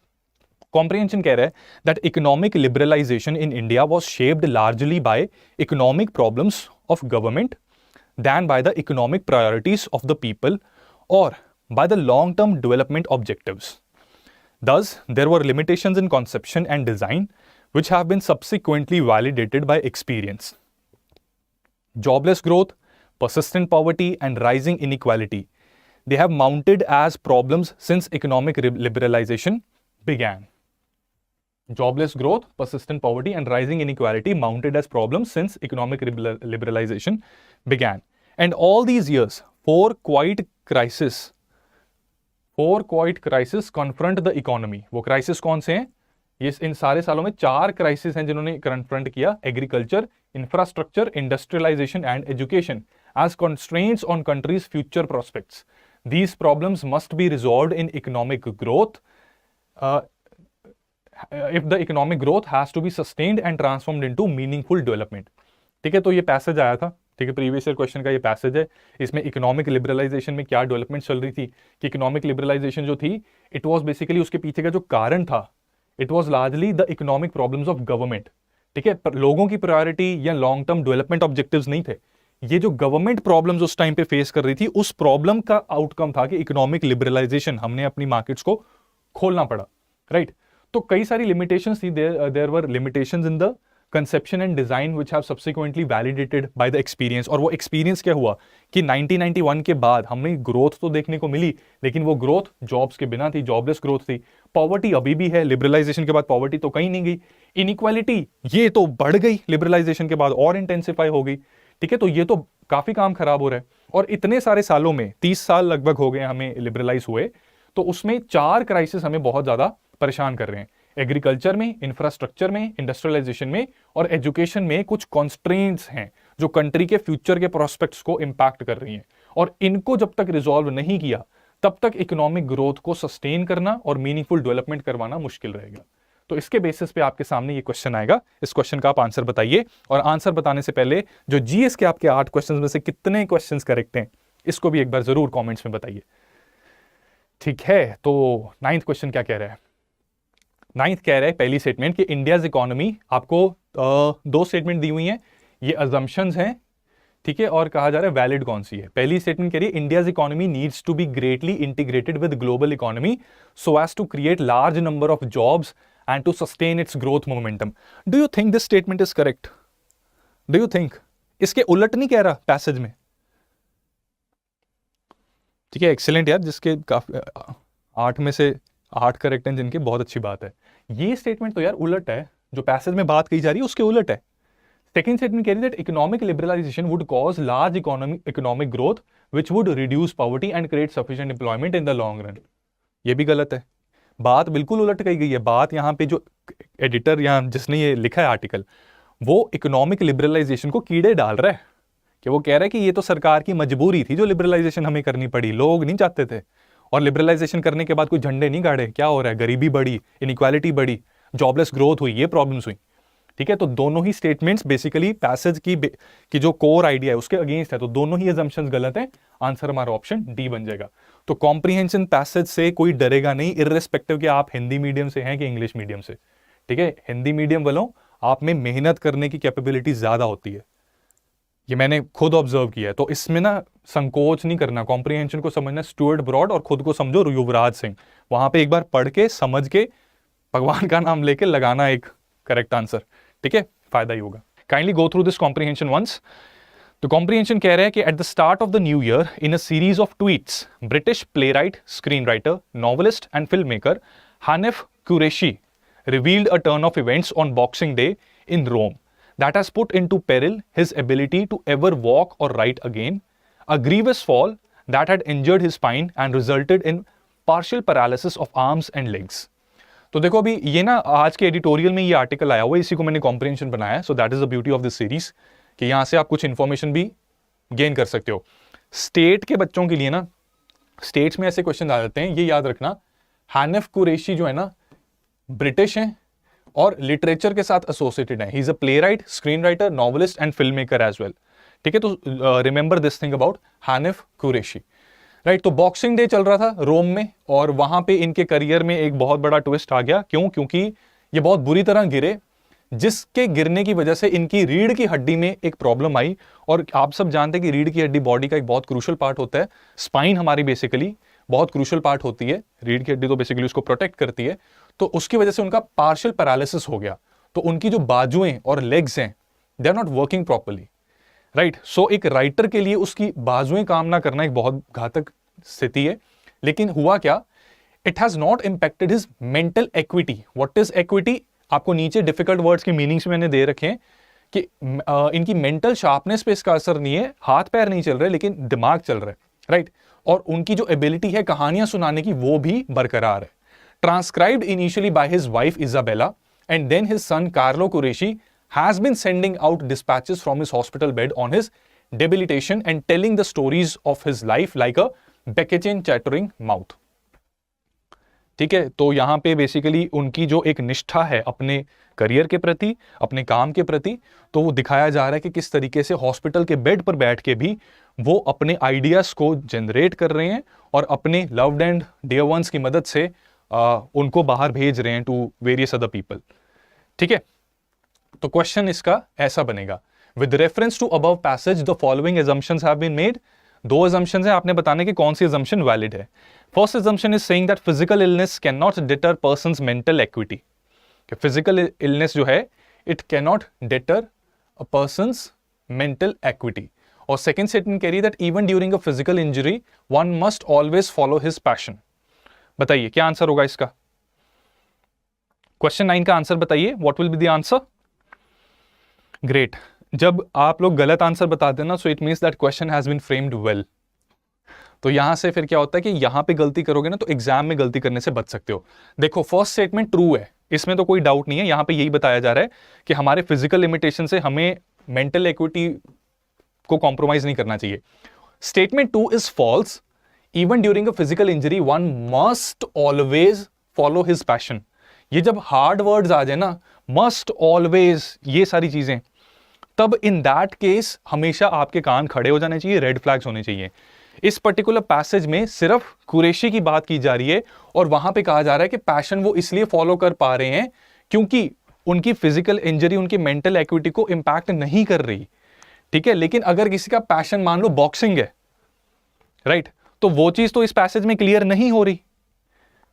कॉम्प्रिहेंशन कह रहा है that economic liberalisation in India was shaped largely by economic problems of government than by the economic priorities of the people or by the long-term development objectives. Thus, there were limitations in conception and design which have been subsequently validated by experience. Jobless growth, persistent poverty, and rising inequality, they have mounted as problems since economic liberalization began. Jobless growth, persistent poverty, and rising inequality mounted as problems since economic liberalization began. And all these years, four quiet crises confront the economy. वो crisis कौन से हैं? ये इन सारे सालों में 4 crisis हैं जिन्होंने confront किया: agriculture, infrastructure, industrialization, and education as constraints on country's future prospects. These problems must be resolved in economic growth. If the economic growth has to be sustained and transformed into meaningful development. ठीक है, तो ये passage आया था, ठीक है, previous year question का ये पैसेज है। इसमें इकोनॉमिक लिबरलाइजेशन में क्या डेवलपमेंट चल रही थी कि इकोनॉमिक लिबरलाइजेशन जो थी, इट वाज बेसिकली, उसके पीछे का जो कारण था, it was largely the economic problems of government. ठीक है, पर लोगों की प्रायोरिटी या लॉन्ग टर्म डेवलपमेंट ऑब्जेक्टिव्स नहीं थे। ये जो गवर्नमेंट प्रॉब्लम्स उस टाइम पे फेस कर रही थी, उस प्रॉब्लम का आउटकम था कि इकोनॉमिक लिबरलाइजेशन, हमने अपनी मार्केट्स को खोलना पड़ा, राइट। तो कई सारी लिमिटेशंस थी, there were limitations in the conception and design which have subsequently validated by the experience. और वो एक्सपीरियंस क्या हुआ कि 1991 के बाद हमें ग्रोथ तो देखने को मिली, लेकिन वो ग्रोथ जॉब्स के बिना थी, जॉबलेस ग्रोथ थी। पॉवर्टी अभी भी है, लिबरलाइजेशन के बाद पॉवर्टी तो कहीं नहीं गई। इनइक्वालिटी ये तो बढ़ गई लिबरलाइजेशन के बाद और इंटेंसिफाई हो गई। ठीक है, तो ये तो काफी काम खराब हो रहा है। और इतने सारे सालों में, 30 साल लगभग हो गए हमें लिबरलाइज हुए, तो उसमें 4 क्राइसिस हमें बहुत ज्यादा परेशान कर रहे हैं। एग्रीकल्चर में, इंफ्रास्ट्रक्चर में, इंडस्ट्रियलाइजेशन में और एजुकेशन में कुछ कॉन्स्ट्रेंट्स हैं जो कंट्री के फ्यूचर के प्रोस्पेक्ट्स को इंपैक्ट कर रही हैं। और इनको जब तक रिजॉल्व नहीं किया, तब तक इकोनॉमिक ग्रोथ को सस्टेन करना और मीनिंगफुल डेवलपमेंट करवाना मुश्किल रहेगा। तो इसके बेसिस पे आपके सामने ये क्वेश्चन आएगा। इस क्वेश्चन का आप आंसर बताइए, और आंसर बताने से पहले जो जीएस के आपके 8 क्वेश्चंस में से कितने क्वेश्चंस करेक्ट हैं, इसको भी एक बार जरूर कमेंट्स में बताइए। ठीक है, तो 9th क्वेश्चन क्या कह रहा है? 9th कह रहा है, पहली स्टेटमेंट कि इंडियाज इकोनॉमी, आपको 2 स्टेटमेंट दी हुई हैं, ये अजम्पशंस हैं, ठीक है, और कहा जा रहा है वैलिड कौन सी है। पहली स्टेटमेंट कह रही है India's economy needs to be greatly integrated with global economy so as to create large number of jobs and to sustain its growth momentum. Do you think this statement is correct? Do you think? इसके उलट नहीं कह रहा passage में, ठीक है, excellent यार, जिसके काफी 8 में से 8 करेक्ट हैं जिनके, बहुत अच्छी बात है। ये स्टेटमेंट तो यार उलट है, जो पैसेज में बात कही जा रही है उसके उलट है। सेकंड स्टेटमेंट कह रही है that economic liberalisation would cause large economic growth which would reduce poverty and create sufficient employment in the long run. ये भी गलत है। बात बिल्कुल उलट कही गई है। बात यहाँ पे जो एडिटर या जिसने ये लिखा है आर्टिकल, वो इकोनॉमिक लिबरलाइजेशन को कीड़े डाल रहा है, कि वो कह रहा है कि ये तो सरकार की मजबूरी थी जो लिबरलाइजेशन हमें करनी पड़ी, लोग नहीं चाहते थे, और लिबरलाइजेशन करने के बाद कोई झंडे नहीं गाड़े। क्या हो रहा है, गरीबी बढ़ी, इनइक्वालिटी बढ़ी, जॉबलेस ग्रोथ हुई, ये प्रॉब्लम्स हुई। ठीक है, तो दोनों ही स्टेटमेंट्स बेसिकली पैसेज की जो कोर आइडिया है उसके अगेंस्ट है, तो दोनों ही अजम्पशंस गलत है। आंसर हमारा ऑप्शन डी बन जाएगा। तो कॉम्प्रिहेंशन पैसेज से कोई डरेगा नहीं, इर्रेस्पेक्टिव कि आप हिंदी मीडियम से हैं कि इंग्लिश मीडियम से। ठीक है, हिंदी मीडियम वालों आप में मेहनत करने की कैपेबिलिटी ज्यादा होती है, ये मैंने खुद ऑब्जर्व किया है। तो इसमें ना संकोच नहीं करना, कॉम्प्रिहेंशन को समझना स्टुअर्ट ब्रॉड, और खुद को समझो युवराज सिंह। वहां पे एक बार पढ़ के समझ के भगवान का नाम लेके लगाना एक करेक्ट आंसर। ठीक है, फायदा ही होगा। Kindly go through this comprehension once. तो कॉम्प्रिहेंशन कह रहे हैं कि at the start of the new year in a series of tweets, British playwright, screen writer, novelist and film maker Hanif Kureishi revealed a turn of events on Boxing Day in Rome that has put into peril his ability to ever walk or write again, a grievous fall that had injured his spine and resulted in partial paralysis of arms and legs. तो देखो अभी ये ना आज के editorial में ये article आया हुआ है, इसी को मैंने कॉम्प्रिहेंशन बनाया है। सो that is the beauty of this series कि यहाँ से आप कुछ इंफॉर्मेशन भी गेन कर सकते हो। स्टेट के बच्चों के लिए ना, स्टेट्स में ऐसे क्वेश्चन आ जाते हैं, ये याद रखना। हानिफ कुरैशी जो है ना ब्रिटिश हैं और लिटरेचर के साथ एसोसिएटेड हैं। He is a playwright, screen writer, novelist and film maker as well. ठीक है, तो remember this thing about Hanif Kureishi, right. तो बॉक्सिंग डे चल रहा था रोम में, और वहां पे इनके करियर में एक बहुत बड़ा ट्विस्ट आ गया। क्यों? क्योंकि ये बहुत बुरी तरह गिरे, जिसके गिरने की वजह से इनकी रीढ़ की हड्डी में एक प्रॉब्लम आई। और आप सब जानते हैं कि रीढ़ की हड्डी बॉडी का एक बहुत क्रूशियल पार्ट होता है। स्पाइन हमारी बेसिकली बहुत क्रूशियल पार्ट होती है, रीढ़ की हड्डी तो बेसिकली उसको प्रोटेक्ट करती है। तो उसकी वजह से उनका पार्शियल पैरालिसिस हो गया। तो उनकी जो बाजुएं और लेग्स हैं, they are not working properly, right. So एक राइटर के लिए उसकी बाजुएं काम ना करना एक बहुत घातक स्थिति है। लेकिन हुआ क्या, it has not impacted his mental equity. What is equity? आपको नीचे डिफिकल्ट वर्ड्स के मीनिंग्स मैंने दे रखे हैं कि इनकी मेंटल शार्पनेस पे इसका असर नहीं है, हाथ पैर नहीं चल रहे लेकिन दिमाग चल रहा है, राइट। और उनकी जो एबिलिटी है कहानियां सुनाने की, वो भी बरकरार है। Transcribed initially by his wife Isabella and then his son Carlo Qureshi has been sending out dispatches from his hospital bed on his debilitation and telling the stories of his life like a Beccacean chattering mouth. ठीक है, तो यहाँ पे basically उनकी जो एक निष्ठा है अपने करियर के प्रति, अपने काम के प्रति, तो वो दिखाया जा रहा है कि किस तरीके से हॉस्पिटल के बेड पर बैठ के भी वो अपने आइडियाज को जनरेट कर रहे हैं और अपने लव्ड एंड डियर वंस की मदद से उनको बाहर भेज रहे हैं टू वेरियस अदर पीपल। ठीक है, तो क्वेश्चन इसका ऐसा बनेगा, with reference to above passage the following assumptions have been made. दो assumptions हैं, आपने बताने की कौन सी assumption वैलिड है। First assumption is saying that physical illness can not deter person's mental acuity. Physical illness जो है it can not deter a person's mental acuity. और सेकेंड स्टेटमेंट कह रही है that even during a physical injury one must always follow his passion. बताइए क्या answer होगा इसका? क्वेश्चन 9 का आंसर बताइए, what will be the answer? Great, जब आप लोग गलत आंसर बताते हैं ना, so it means that question has been framed well. तो यहां से फिर क्या होता है कि यहां पे गलती करोगे ना तो एग्जाम में गलती करने से बच सकते हो। देखो फर्स्ट स्टेटमेंट ट्रू है, इसमें तो कोई डाउट नहीं है। यहां पे यही बताया जा रहा है कि हमारे फिजिकल लिमिटेशन से हमें मेंटल एक्विटी को कॉम्प्रोमाइज नहीं करना चाहिए। Statement 2 is false, even during a physical injury one must always follow his passion. ये जब हार्ड वर्ड्स आ जाए ना, मस्ट ऑलवेज, ये सारी चीजें, तब इन दैट केस हमेशा आपके कान खड़े हो जाने चाहिए, रेड फ्लैग्स होने चाहिए। इस पर्टिकुलर पैसेज में सिर्फ कुरैशी की बात की जा रही है और वहां पे कहा जा रहा है कि पैशन वो इसलिए फॉलो कर पा रहे हैं क्योंकि उनकी फिजिकल इंजरी उनकी मेंटल एक्विटी को इंपैक्ट नहीं कर रही। ठीक है, लेकिन अगर किसी का पैशन मान लो बॉक्सिंग है, राइट, तो वो चीज तो इस पैसेज में क्लियर नहीं हो रही।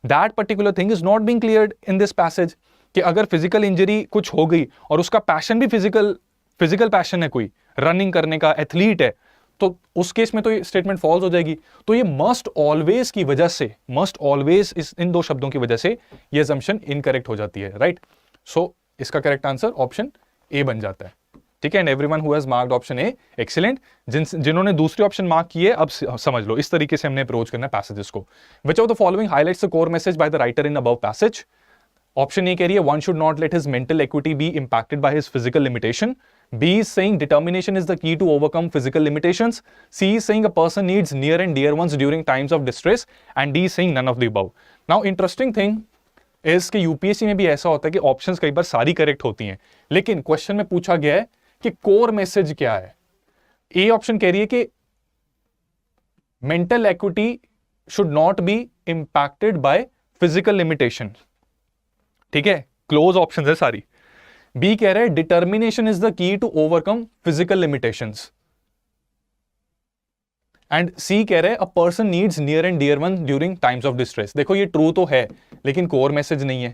That particular thing is not being cleared in this passage कि अगर फिजिकल इंजरी कुछ हो गई और उसका पैशन भी फिजिकल पैशन है, कोई रनिंग करने का, एथलीट है, तो उस केस में तो ये स्टेटमेंट फॉल्स हो जाएगी। तो ये मस्ट ऑलवेज की वजह से, मस्ट ऑलवेज इस इन दो शब्दों की वजह से ये असम्पशन इनकरेक्ट हो जाती है, राइट। सो इसका करेक्ट आंसर ऑप्शन ए बन जाता है। ठीक है, and everyone who has marked option A excellent. जिन्होंने दूसरी ऑप्शन मार्क की है अब समझ लो, इस तरीके से हमने अप्रोच करना है पैसेजेस को। Which of the following highlights the core message by the writer in above passage? Option A कह रही है one should not let his mental acuity be impacted by his physical limitation. B is saying determination is the key to overcome physical limitations. C is saying a person needs near and dear ones during times of distress. And D is saying none of the above. Now interesting thing is कि UPSC में भी ऐसा होता है कि options कई बार सारी correct होती हैं, लेकिन क्वेश्चन में पूछा गया है कि कोर मैसेज क्या है। ए ऑप्शन कह रही है कि mental equity should not B impacted by physical limitation, ठीक है, क्लोज ऑप्शन है सारी। बी कह रहा है determination is the key to overcome physical limitations, and C कह रहे हैं a person needs near and dear one during times of distress. देखो ये ट्रू तो है लेकिन कोर मैसेज नहीं है,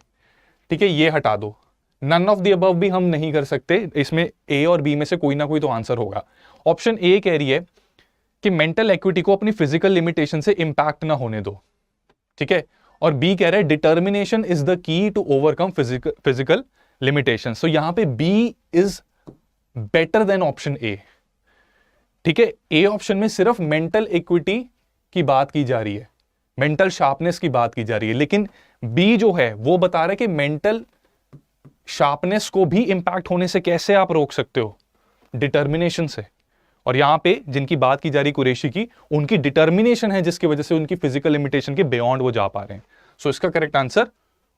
ठीक है, ये हटा दो। नन ऑफ द अबव भी हम नहीं कर सकते, इसमें ए और बी में से कोई ना कोई तो आंसर होगा। ऑप्शन ए कह रही है कि मेंटल एक्विटी को अपनी फिजिकल लिमिटेशन से इंपैक्ट ना होने दो, ठीक है, और बी कह रहा है determination is the key to overcome physical limitation. So यहां पे B is better than option A, ठीक है। ए ऑप्शन में सिर्फ मेंटल इक्विटी की बात की जा रही है, मेंटल शार्पनेस की बात की जा रही है, लेकिन बी जो है वो बता रहा है कि मेंटल शार्पनेस को भी इंपैक्ट होने से कैसे आप रोक सकते हो, डिटर्मिनेशन से। और यहां पे जिनकी बात की जा रही कुरैशी की, उनकी डिटर्मिनेशन है जिसकी वजह से उनकी फिजिकल लिमिटेशन के बियॉन्ड वो जा पा रहे हैं। सो इसका करेक्ट आंसर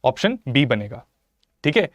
ऑप्शन बी बनेगा, ठीक है।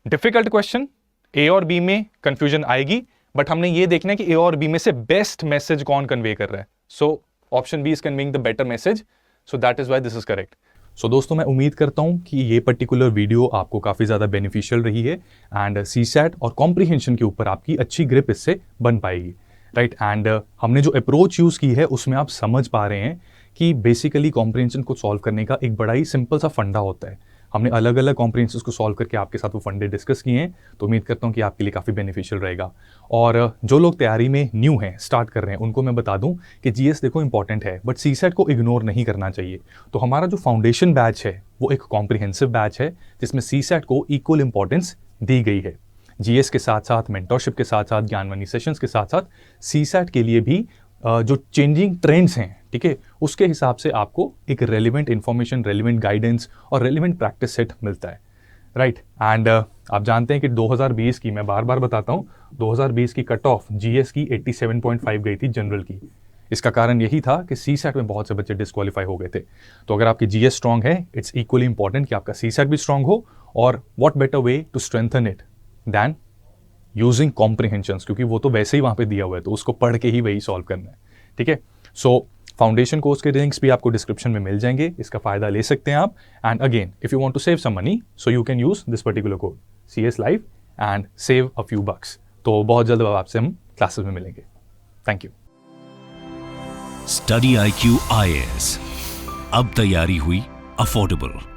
डिफिकल्ट क्वेश्चन, ए और बी में कंफ्यूजन आएगी, बट हमने ये देखना है कि ए और बी में से बेस्ट मैसेज कौन कन्वे कर रहा है। So option B is conveying the better message, so that is why this is correct. So दोस्तों मैं उम्मीद करता हूँ कि ये पर्टिकुलर वीडियो आपको काफ़ी ज़्यादा बेनिफिशियल रही है एंड सीसैट और कॉम्प्रिहेंशन के ऊपर आपकी अच्छी ग्रिप इससे बन पाएगी, राइट। एंड हमने जो अप्रोच यूज़ की है उसमें आप समझ पा रहे हैं कि बेसिकली कॉम्प्रिहेंशन को सॉल्व करने का एक बड़ा ही सिंपल सा फंडा होता है। हमने अलग अलग कॉम्प्रिहेंशंस को सॉल्व करके आपके साथ वो फंडे डिस्कस किए हैं, तो उम्मीद करता हूँ कि आपके लिए काफ़ी बेनिफिशियल रहेगा। और जो लोग तैयारी में न्यू हैं, स्टार्ट कर रहे हैं, उनको मैं बता दूं कि जीएस देखो इंपॉर्टेंट है, बट सीसैट को इग्नोर नहीं करना चाहिए। तो हमारा जो फाउंडेशन बैच है वो एक कॉम्प्रिहेंसिव बैच है जिसमें सीसैट को इक्वल इंपॉर्टेंस दी गई है। जीएस के साथ साथ, मेंटरशिप के साथ साथ, ज्ञानवानी सेशंस के साथ साथ सीसैट के लिए भी जो चेंजिंग ट्रेंड्स हैं, ठीक है, उसके हिसाब से आपको एक रेलिवेंट इंफॉर्मेशन, रेलिवेंट गाइडेंस और रेलिवेंट प्रैक्टिस सेट मिलता है, राइट। एंड आप जानते हैं कि 2020 की, मैं बार बार बताता हूँ, 2020 की कट ऑफ जीएस की 87.5 गई थी जनरल की। इसका कारण यही था कि सीसैट में बहुत से बच्चे डिस्क्वालीफाई हो गए थे। तो अगर आपकी जीएस स्ट्रांग है, इट्स इक्वली इंपॉर्टेंट कि आपका सीसैट भी स्ट्रांग हो, और what better way to strengthen it than using comprehensions, क्योंकि वो तो वैसे ही वहाँ पे दिया हुआ है, तो उसको पढ़ के ही वही सॉल्व करना है, ठीक है। सो फाउंडेशन कोर्स के लिंक्स भी आपको डिस्क्रिप्शन में मिल जाएंगे, इसका फायदा ले सकते हैं आप। And again if you want to save some money, so you can use this particular code CS Live and save a few bucks. तो बहुत जल्द आपसे हम क्लासेस में मिलेंगे। Thank you. Study IQ IAS, अब तैयारी हुई अफोर्डेबल।